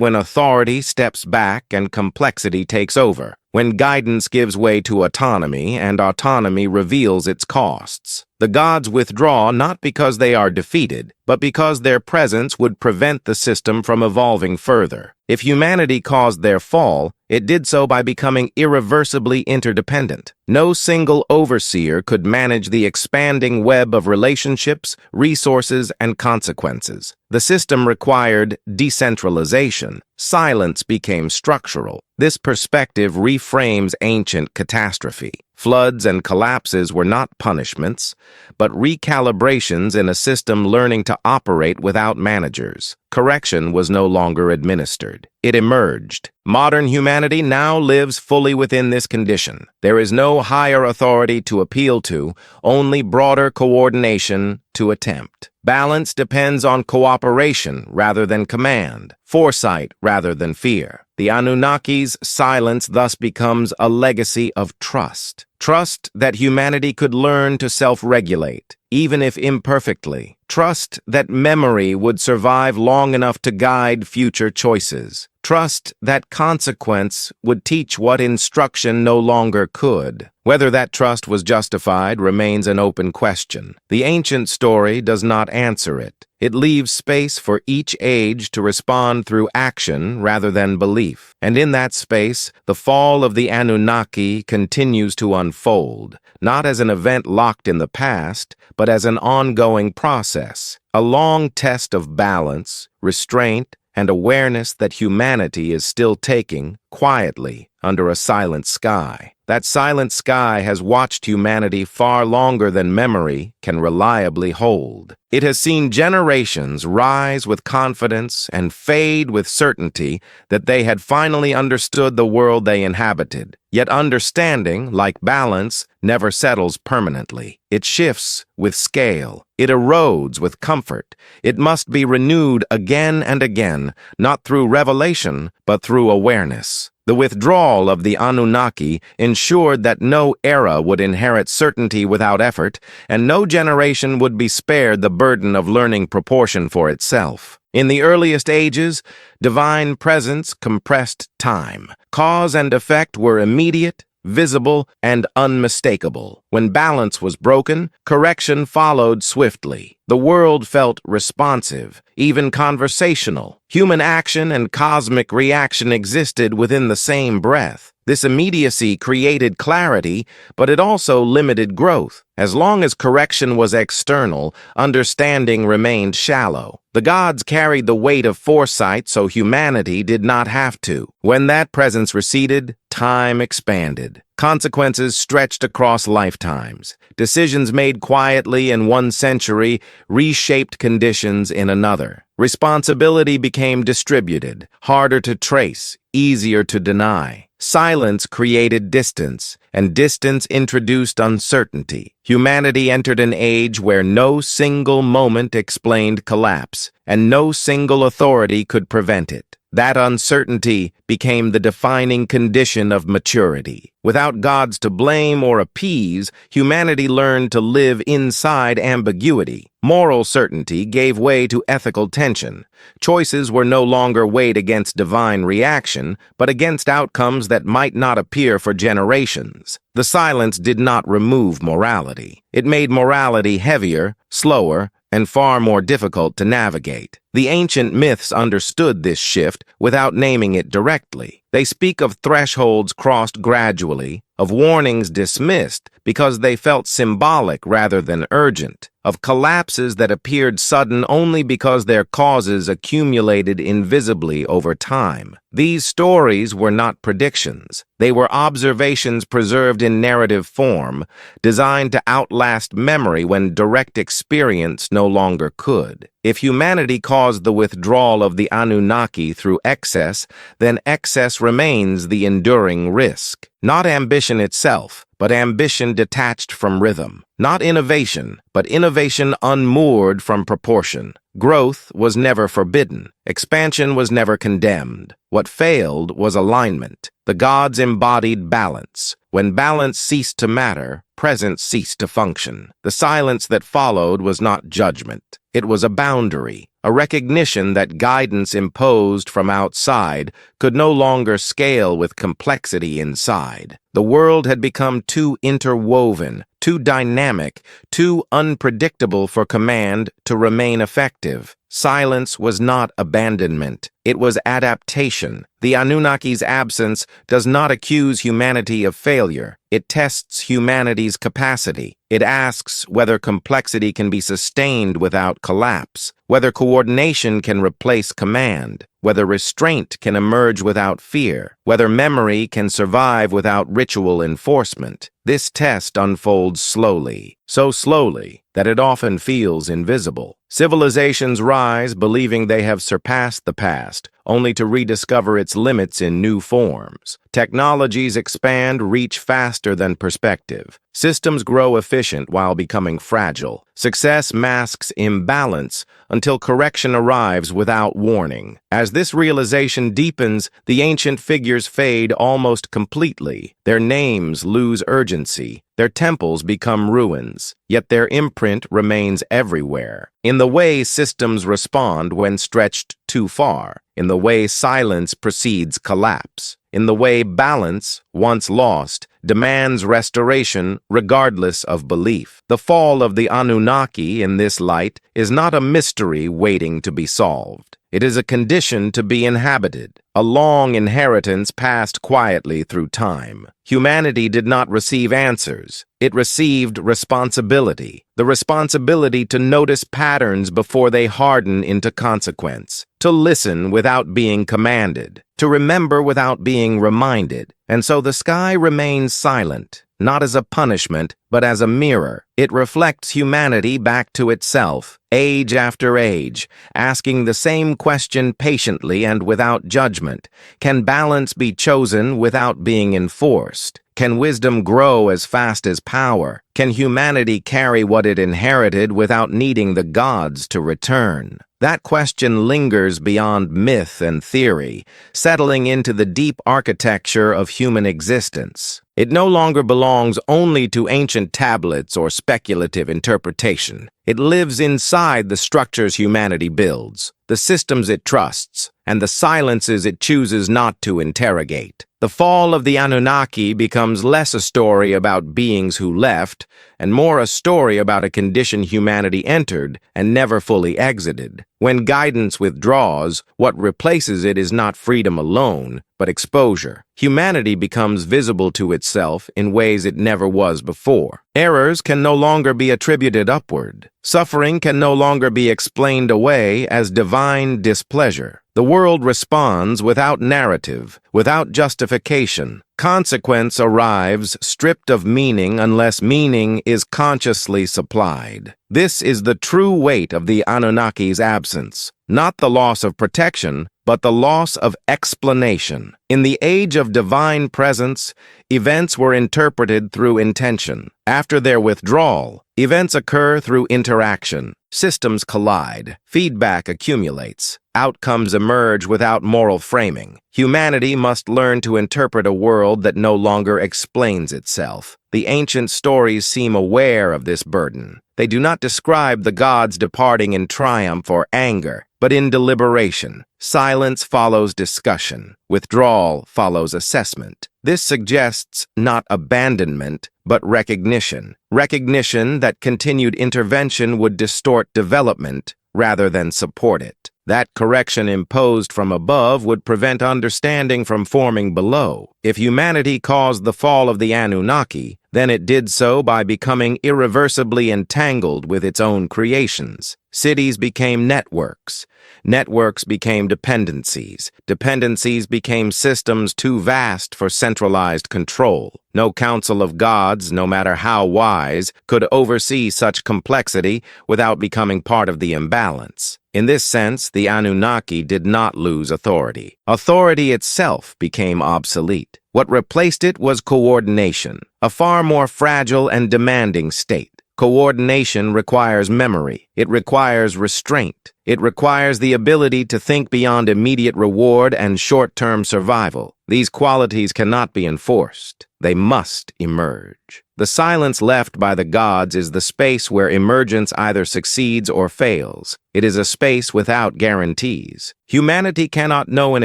when authority steps back and complexity takes over, when guidance gives way to autonomy and autonomy reveals its costs. The gods withdraw not because they are defeated, but because their presence would prevent the system from evolving further. If humanity caused their fall, it did so by becoming irreversibly interdependent. No single overseer could manage the expanding web of relationships, resources, and consequences. The system required decentralization. Silence became structural. This perspective reframes ancient catastrophe. Floods and collapses were not punishments, but recalibrations in a system learning to operate without managers. Correction was no longer administered. It emerged. Modern humanity now lives fully within this condition. There is no higher authority to appeal to, only broader coordination to attempt. Balance depends on cooperation rather than command, foresight rather than fear. The Anunnaki's silence thus becomes a legacy of trust. Trust that humanity could learn to self-regulate, even if imperfectly. Trust that memory would survive long enough to guide future choices. Trust that consequence would teach what instruction no longer could. Whether that trust was justified remains an open question. The ancient story does not answer it. It leaves space for each age to respond through action rather than belief. And in that space, the fall of the Anunnaki continues to unfold, not as an event locked in the past, but as an ongoing process, a long test of balance, restraint, and awareness that humanity is still taking, quietly, under a silent sky. That silent sky has watched humanity far longer than memory can reliably hold. It has seen generations rise with confidence and fade with certainty that they had finally understood the world they inhabited. Yet understanding, like balance, never settles permanently. It shifts with scale. It erodes with comfort. It must be renewed again and again, not through revelation, but through awareness. The withdrawal of the Anunnaki ensured that no era would inherit certainty without effort, and no generation would be spared the burden of learning proportion for itself. In the earliest ages, divine presence compressed time. Cause and effect were immediate, visible, and unmistakable. When balance was broken, correction followed swiftly. The world felt responsive, even conversational. Human action and cosmic reaction existed within the same breath. This immediacy created clarity, but it also limited growth. As long as correction was external, understanding remained shallow. The gods carried the weight of foresight, so humanity did not have to. When that presence receded, time expanded. Consequences stretched across lifetimes. Decisions made quietly in one century reshaped conditions in another. Responsibility became distributed, harder to trace, easier to deny. Silence created distance, and distance introduced uncertainty. Humanity entered an age where no single moment explained collapse, and no single authority could prevent it. That uncertainty became the defining condition of maturity. Without gods to blame or appease, humanity learned to live inside ambiguity. Moral certainty gave way to ethical tension. Choices were no longer weighed against divine reaction, but against outcomes that might not appear for generations. The silence did not remove morality. It made morality heavier, slower, and far more difficult to navigate. The ancient myths understood this shift without naming it directly. They speak of thresholds crossed gradually, of warnings dismissed because they felt symbolic rather than urgent, of collapses that appeared sudden only because their causes accumulated invisibly over time. These stories were not predictions. They were observations preserved in narrative form, designed to outlast memory when direct experience no longer could. If humanity caused the withdrawal of the Anunnaki through excess, then excess remains the enduring risk. Not ambition itself, but ambition detached from rhythm. Not innovation, but innovation unmoored from proportion. Growth was never forbidden. Expansion was never condemned. What failed was alignment. The gods embodied balance. When balance ceased to matter, presence ceased to function. The silence that followed was not judgment. It was a boundary, a recognition that guidance imposed from outside could no longer scale with complexity inside. The world had become too interwoven, too dynamic, too unpredictable for command to remain effective. Silence was not abandonment. It was adaptation. The Anunnaki's absence does not accuse humanity of failure. It tests humanity's capacity. It asks whether complexity can be sustained without collapse, whether coordination can replace command, whether restraint can emerge without fear, whether memory can survive without ritual enforcement. This test unfolds slowly, so slowly that it often feels invisible. Civilizations rise believing they have surpassed the past, only to rediscover its limits in new forms. Technologies expand, reach faster than perspective. Systems grow efficient while becoming fragile. Success masks imbalance until correction arrives without warning. As this realization deepens, the ancient figures fade almost completely. Their names lose urgency. Their temples become ruins, yet their imprint remains everywhere. In the way systems respond when stretched too far, in the way silence precedes collapse, in the way balance, once lost, demands restoration regardless of belief. The fall of the Anunnaki in this light is not a mystery waiting to be solved. It is a condition to be inhabited, a long inheritance passed quietly through time. Humanity did not receive answers. It received responsibility, the responsibility to notice patterns before they harden into consequence, to listen without being commanded, to remember without being reminded. And so the sky remains silent, not as a punishment, but as a mirror. It reflects humanity back to itself, age after age, asking the same question patiently and without judgment. Can balance be chosen without being enforced? Can wisdom grow as fast as power? Can humanity carry what it inherited without needing the gods to return? That question lingers beyond myth and theory, settling into the deep architecture of human existence. It no longer belongs only to ancient tablets or speculative interpretation. It lives inside the structures humanity builds, the systems it trusts, and the silences it chooses not to interrogate. The fall of the Anunnaki becomes less a story about beings who left, and more a story about a condition humanity entered and never fully exited. When guidance withdraws, what replaces it is not freedom alone, but exposure. Humanity becomes visible to itself in ways it never was before. Errors can no longer be attributed upward. Suffering can no longer be explained away as divine displeasure. The world responds without narrative, without justification. Consequence arrives stripped of meaning unless meaning is consciously supplied. This is the true weight of the Anunnaki's absence, not the loss of protection, but the loss of explanation. In the age of divine presence, events were interpreted through intention. After their withdrawal, events occur through interaction. Systems collide. Feedback accumulates. Outcomes emerge without moral framing. Humanity must learn to interpret a world that no longer explains itself. The ancient stories seem aware of this burden. They do not describe the gods departing in triumph or anger, but in deliberation. Silence follows discussion. Withdrawal follows assessment. This suggests not abandonment, but recognition. Recognition that continued intervention would distort development rather than support it. That correction imposed from above would prevent understanding from forming below. If humanity caused the fall of the Anunnaki, then it did so by becoming irreversibly entangled with its own creations. Cities became networks. Networks became dependencies. Dependencies became systems too vast for centralized control. No council of gods, no matter how wise, could oversee such complexity without becoming part of the imbalance. In this sense, the Anunnaki did not lose authority. Authority itself became obsolete. What replaced it was coordination, a far more fragile and demanding state. Coordination requires memory. It requires restraint. It requires the ability to think beyond immediate reward and short-term survival. These qualities cannot be enforced. They must emerge. The silence left by the gods is the space where emergence either succeeds or fails. It is a space without guarantees. Humanity cannot know in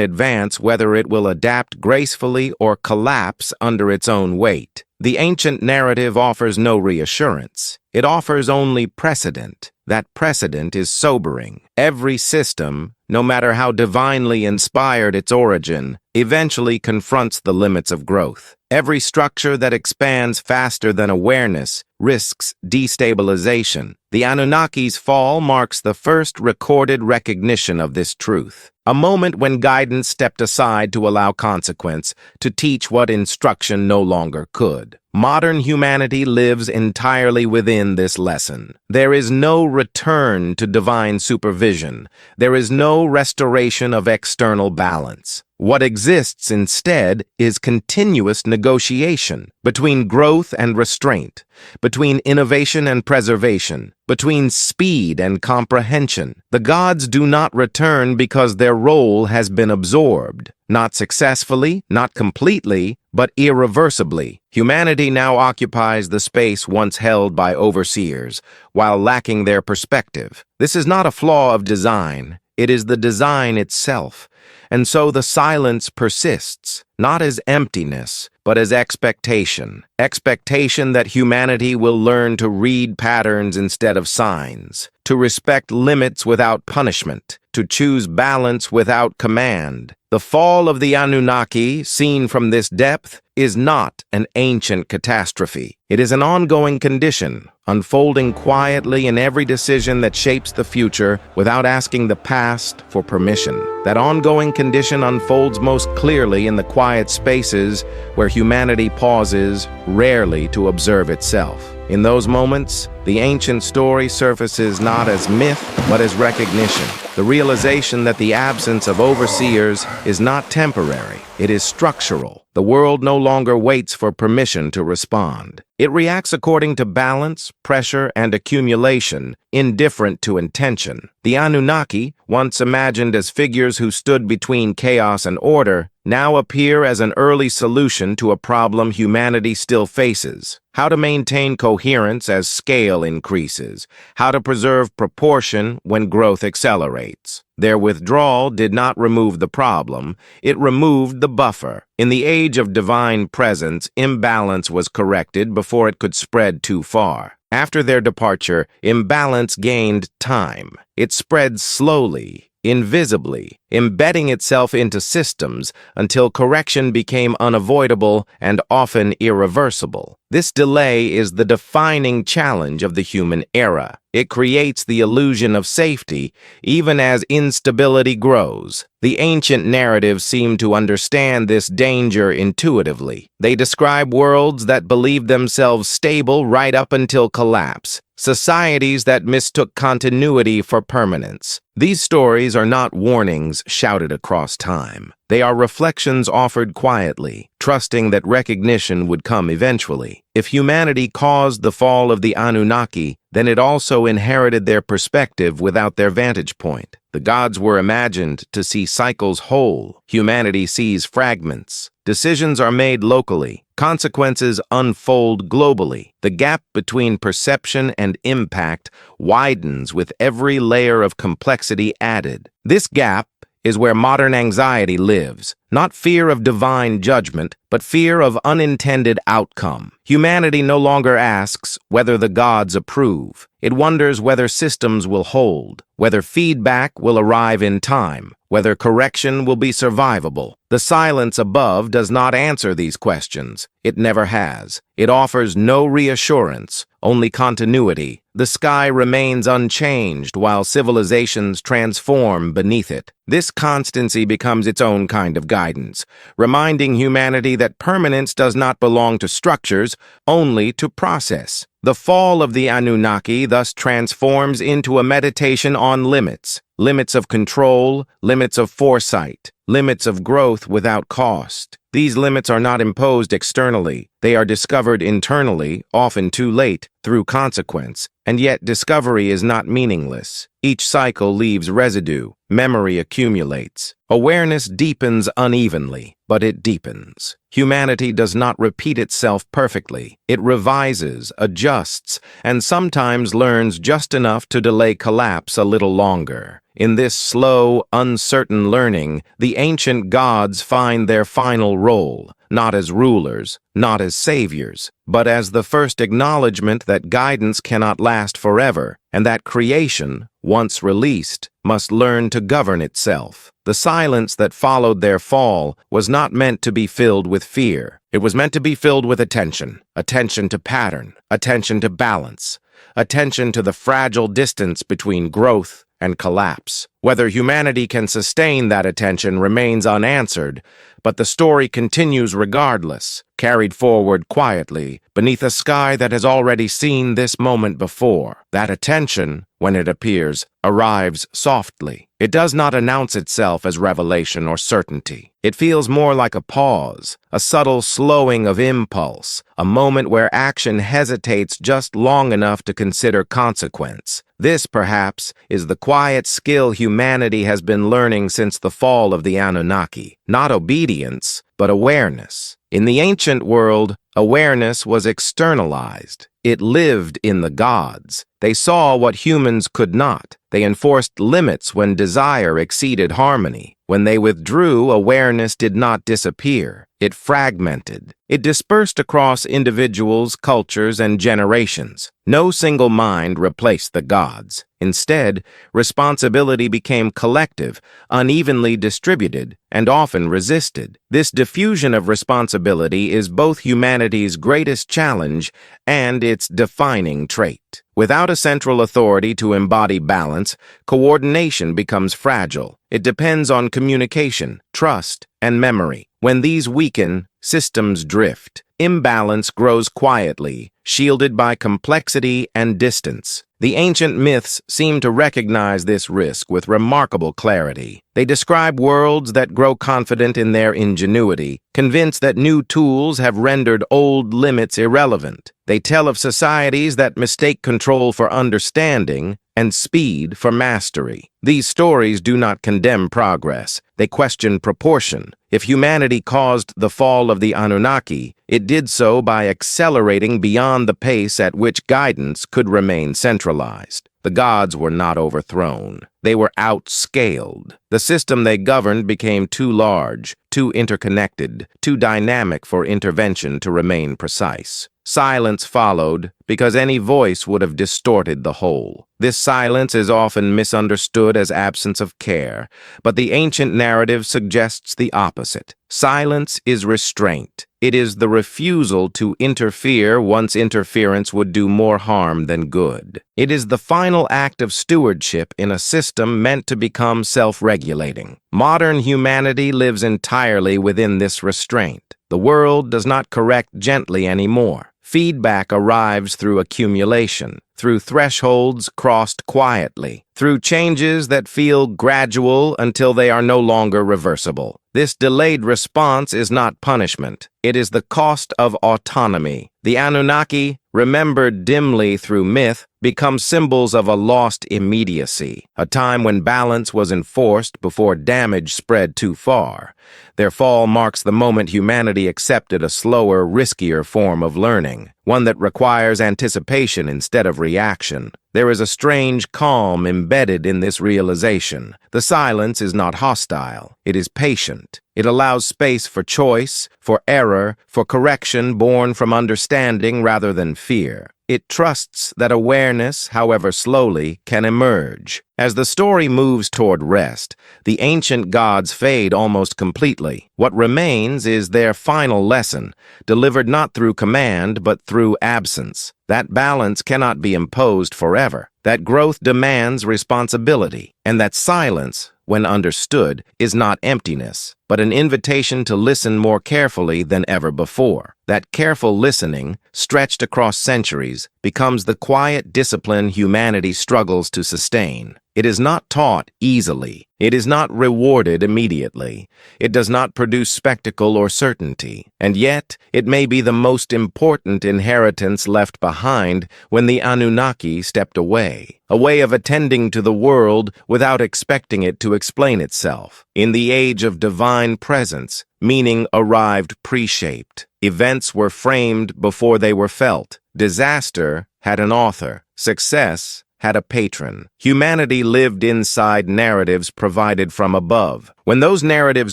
advance whether it will adapt gracefully or collapse under its own weight. The ancient narrative offers no reassurance. It offers only precedent. That precedent is sobering. Every system, no matter how divinely inspired its origin, eventually confronts the limits of growth. Every structure that expands faster than awareness risks destabilization. The Anunnaki's fall marks the first recorded recognition of this truth. A moment when guidance stepped aside to allow consequence, to teach what instruction no longer could. Modern humanity lives entirely within this lesson. There is no return to divine supervision. There is no restoration of external balance. What exists instead is continuous negotiation between growth and restraint, between innovation and preservation, between speed and comprehension. The gods do not return because their role has been absorbed. Not successfully, not completely, but irreversibly. Humanity now occupies the space once held by overseers, while lacking their perspective. This is not a flaw of design. It is the design itself. And so the silence persists, not as emptiness, but as expectation. Expectation that humanity will learn to read patterns instead of signs, to respect limits without punishment, to choose balance without command. The fall of the Anunnaki, seen from this depth, is not an ancient catastrophe. It is an ongoing condition, unfolding quietly in every decision that shapes the future without asking the past for permission. That ongoing condition unfolds most clearly in the quiet spaces where humanity pauses, rarely to observe itself. In those moments, the ancient story surfaces not as myth, but as recognition. The realization that the absence of overseers is not temporary, it is structural. The world no longer waits for permission to respond. It reacts according to balance, pressure, and accumulation, indifferent to intention. The Anunnaki, once imagined as figures who stood between chaos and order, now appear as an early solution to a problem humanity still faces. How to maintain coherence as scale increases. How to preserve proportion when growth accelerates. Their withdrawal did not remove the problem, it removed the buffer. In the age of divine presence, imbalance was corrected before it could spread too far. After their departure, imbalance gained time. It spread slowly, invisibly, embedding itself into systems until correction became unavoidable and often irreversible. This delay is the defining challenge of the human era. It creates the illusion of safety, even as instability grows. The ancient narratives seem to understand this danger intuitively. They describe worlds that believed themselves stable right up until collapse, societies that mistook continuity for permanence. These stories are not warnings shouted across time. They are reflections offered quietly, trusting that recognition would come eventually. If humanity caused the fall of the Anunnaki, then it also inherited their perspective without their vantage point. The gods were imagined to see cycles whole. Humanity sees fragments. Decisions are made locally. Consequences unfold globally. The gap between perception and impact widens with every layer of complexity added. This gap is where modern anxiety lives, Not fear of divine judgment, but fear of unintended outcome. Humanity no longer asks whether the gods approve. It wonders whether systems will hold, whether feedback will arrive in time, whether correction will be survivable. The silence above does not answer these questions. It never has. It offers no reassurance, only continuity. The sky remains unchanged while civilizations transform beneath it. This constancy becomes its own kind of guidance, reminding humanity that permanence does not belong to structures, only to process. The fall of the Anunnaki thus transforms into a meditation on limits. Limits of control, limits of foresight, limits of growth without cost. These limits are not imposed externally. They are discovered internally, often too late, through consequence. And yet discovery is not meaningless. Each cycle leaves residue. Memory accumulates. Awareness deepens unevenly, but it deepens. Humanity does not repeat itself perfectly. It revises, adjusts, and sometimes learns just enough to delay collapse a little longer. In this slow, uncertain learning, the ancient gods find their final role, not as rulers, not as saviors, but as the first acknowledgement that guidance cannot last forever, and that creation, once released, must learn to govern itself. The silence that followed their fall was not meant to be filled with fear. It was meant to be filled with attention to pattern, attention to balance, attention to the fragile distance between growth and collapse. Whether humanity can sustain that attention remains unanswered, but the story continues regardless, carried forward quietly, beneath a sky that has already seen this moment before. That attention, when it appears, arrives softly. It does not announce itself as revelation or certainty. It feels more like a pause, a subtle slowing of impulse, a moment where action hesitates just long enough to consider consequence. This, perhaps, is the quiet skill humanity has been learning since the fall of the Anunnaki. Not obedience, but awareness. In the ancient world, awareness was externalized. It lived in the gods. They saw what humans could not. They enforced limits when desire exceeded harmony. When they withdrew, awareness did not disappear. It fragmented. It dispersed across individuals, cultures, and generations. No single mind replaced the gods. Instead, responsibility became collective, unevenly distributed, and often resisted. This diffusion of responsibility is both humanity's greatest challenge and its defining trait. Without a central authority to embody balance, coordination becomes fragile. It depends on communication, trust, and memory. When these weaken, systems drift. Imbalance grows quietly, shielded by complexity and distance. The ancient myths seem to recognize this risk with remarkable clarity. They describe worlds that grow confident in their ingenuity, convinced that new tools have rendered old limits irrelevant. They tell of societies that mistake control for understanding and speed for mastery. These stories do not condemn progress. They question proportion. If humanity caused the fall of the Anunnaki, it did so by accelerating beyond the pace at which guidance could remain centralized. The gods were not overthrown. They were outscaled. The system they governed became too large, too interconnected, too dynamic for intervention to remain precise. Silence followed because any voice would have distorted the whole. This silence is often misunderstood as absence of care, but the ancient narrative suggests the opposite. Silence is restraint. It is the refusal to interfere once interference would do more harm than good. It is the final act of stewardship in a system meant to become self-regulating. Modern humanity lives entirely within this restraint. The world does not correct gently anymore. Feedback arrives through accumulation, through thresholds crossed quietly, through changes that feel gradual until they are no longer reversible. This delayed response is not punishment. It is the cost of autonomy. The Anunnaki, remembered dimly through myth, become symbols of a lost immediacy, a time when balance was enforced before damage spread too far. Their fall marks the moment humanity accepted a slower, riskier form of learning, one that requires anticipation instead of reaction. There is a strange calm embedded in this realization. The silence is not hostile. It is patient. It allows space for choice, for error, for correction born from understanding rather than fear. It trusts that awareness, however slowly, can emerge. As the story moves toward rest, the ancient gods fade almost completely. What remains is their final lesson, delivered not through command but through absence. That balance cannot be imposed forever. That growth demands responsibility, and that silence, when understood, is not emptiness, but an invitation to listen more carefully than ever before. That careful listening, stretched across centuries, becomes the quiet discipline humanity struggles to sustain. It is not taught easily. It is not rewarded immediately. It does not produce spectacle or certainty. And yet, it may be the most important inheritance left behind when the Anunnaki stepped away. A way of attending to the world without expecting it to explain itself. In the age of divine presence, meaning arrived pre-shaped. Events were framed before they were felt. Disaster had an author. Success had a patron. Humanity lived inside narratives provided from above. When those narratives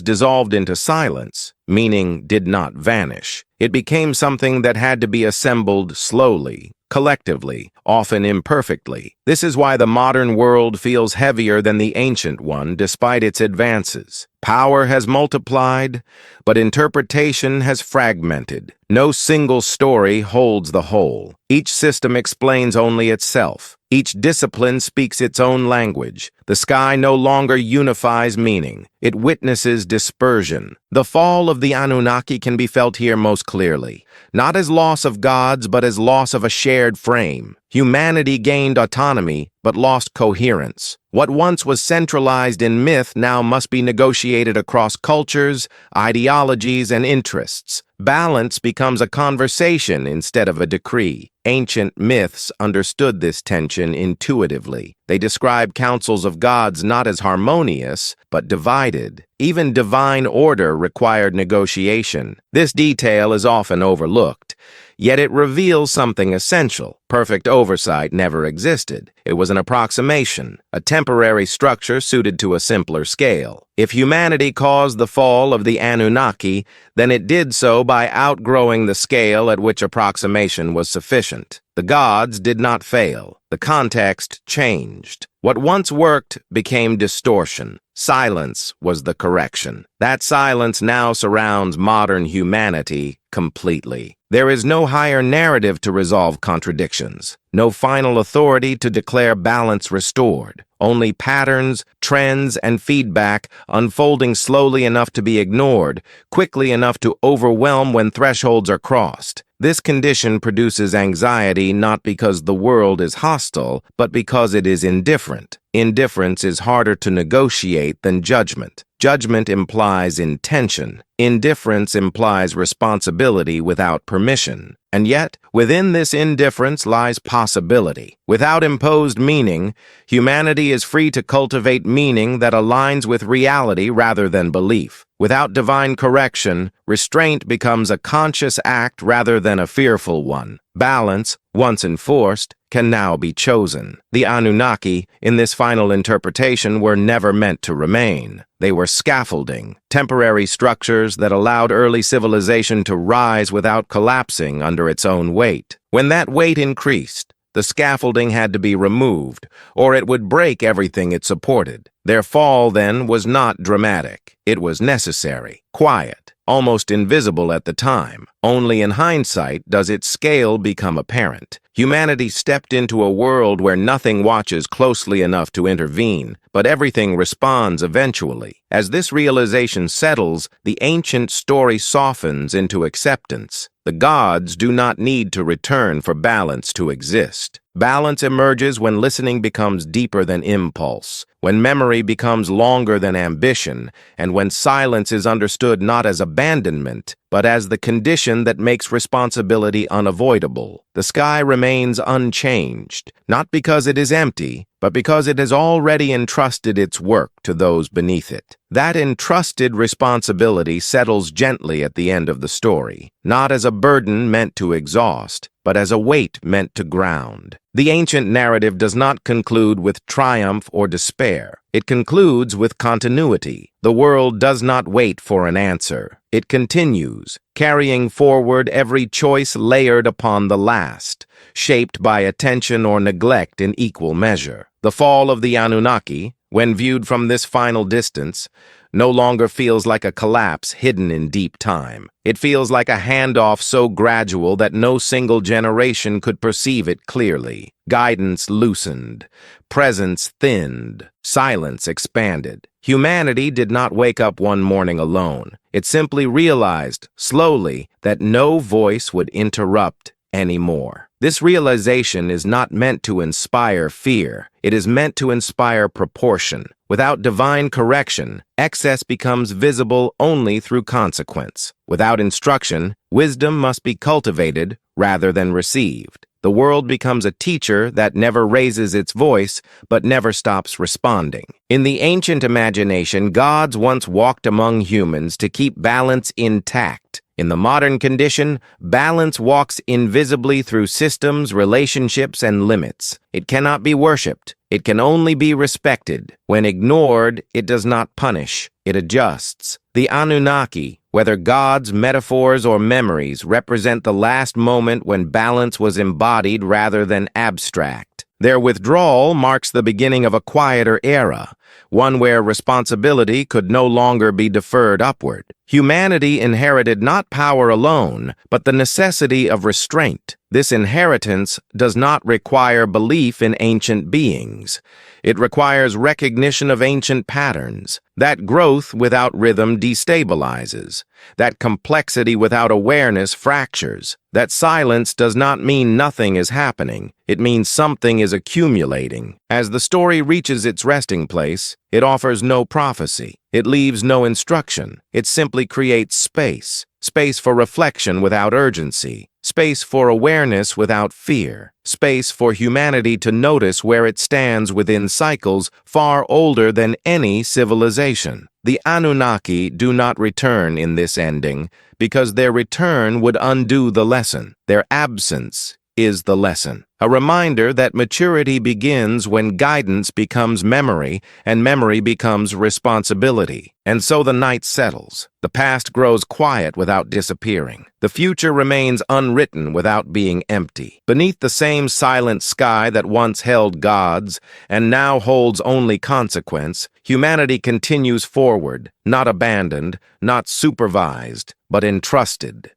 dissolved into silence, meaning did not vanish, it became something that had to be assembled slowly, collectively, often imperfectly. This is why the modern world feels heavier than the ancient one despite its advances. Power has multiplied, but interpretation has fragmented. No single story holds the whole. Each system explains only itself. Each discipline speaks its own language. The sky no longer unifies meaning. It witnesses dispersion. The fall of the Anunnaki can be felt here most clearly, not as loss of gods, but as loss of a shared frame. Humanity gained autonomy, but lost coherence. What once was centralized in myth now must be negotiated across cultures, ideologies, and interests. Balance becomes a conversation instead of a decree. Ancient myths understood this tension intuitively. They describe councils of gods not as harmonious, but divided. Even divine order required negotiation. This detail is often overlooked, yet it reveals something essential. Perfect oversight never existed. It was an approximation, a temporary structure suited to a simpler scale. If humanity caused the fall of the Anunnaki, then it did so by outgrowing the scale at which approximation was sufficient. The gods did not fail. The context changed. What once worked became distortion. Silence was the correction. That silence now surrounds modern humanity completely. There is no higher narrative to resolve contradictions, no final authority to declare balance restored. Only patterns, trends, and feedback unfolding slowly enough to be ignored, quickly enough to overwhelm when thresholds are crossed. This condition produces anxiety not because the world is hostile, but because it is indifferent. Indifference is harder to negotiate than judgment. Judgment implies intention. Indifference implies responsibility without permission. And yet, within this indifference lies possibility. Without imposed meaning, humanity is free to cultivate meaning that aligns with reality rather than belief. Without divine correction, restraint becomes a conscious act rather than a fearful one. Balance, once enforced, can now be chosen. The Anunnaki, in this final interpretation, were never meant to remain. They were scaffolding, temporary structures that allowed early civilization to rise without collapsing under its own weight. When that weight increased, the scaffolding had to be removed, or it would break everything it supported. Their fall, then, was not dramatic. It was necessary, quiet, almost invisible at the time. Only in hindsight does its scale become apparent. Humanity stepped into a world where nothing watches closely enough to intervene, but everything responds eventually. As this realization settles, the ancient story softens into acceptance. The gods do not need to return for balance to exist. Balance emerges when listening becomes deeper than impulse, when memory becomes longer than ambition, and when silence is understood not as abandonment, but as the condition that makes responsibility unavoidable. The sky remains unchanged, not because it is empty, but because it has already entrusted its work to those beneath it. That entrusted responsibility settles gently at the end of the story, not as a burden meant to exhaust, but as a weight meant to ground. The ancient narrative does not conclude with triumph or despair. It concludes with continuity. The world does not wait for an answer. It continues, carrying forward every choice layered upon the last, shaped by attention or neglect in equal measure. The fall of the Anunnaki, when viewed from this final distance, no longer feels like a collapse hidden in deep time. It feels like a handoff so gradual that no single generation could perceive it clearly. Guidance loosened, presence thinned, silence expanded. Humanity did not wake up one morning alone. It simply realized, slowly, that no voice would interrupt anymore. This realization is not meant to inspire fear. It is meant to inspire proportion. Without divine correction, excess becomes visible only through consequence. Without instruction, wisdom must be cultivated rather than received. The world becomes a teacher that never raises its voice, but never stops responding. In the ancient imagination, gods once walked among humans to keep balance intact. In the modern condition, balance walks invisibly through systems, relationships, and limits. It cannot be worshipped. It can only be respected. When ignored, it does not punish. It adjusts. The Anunnaki, whether gods, metaphors, or memories, represent the last moment when balance was embodied rather than abstract. Their withdrawal marks the beginning of a quieter era, one where responsibility could no longer be deferred upward. Humanity inherited not power alone, but the necessity of restraint. This inheritance does not require belief in ancient beings. It requires recognition of ancient patterns. That growth without rhythm destabilizes. That complexity without awareness fractures. That silence does not mean nothing is happening. It means something is accumulating. As the story reaches its resting place, it offers no prophecy. It leaves no instruction. It simply creates space. Space for reflection without urgency. Space for awareness without fear. Space for humanity to notice where it stands within cycles far older than any civilization. The Anunnaki do not return in this ending because their return would undo the lesson. Their absence is the lesson. A reminder that maturity begins when guidance becomes memory and memory becomes responsibility. And so the night settles. The past grows quiet without disappearing. The future remains unwritten without being empty. Beneath the same silent sky that once held gods and now holds only consequence, humanity continues forward, not abandoned, not supervised, but entrusted.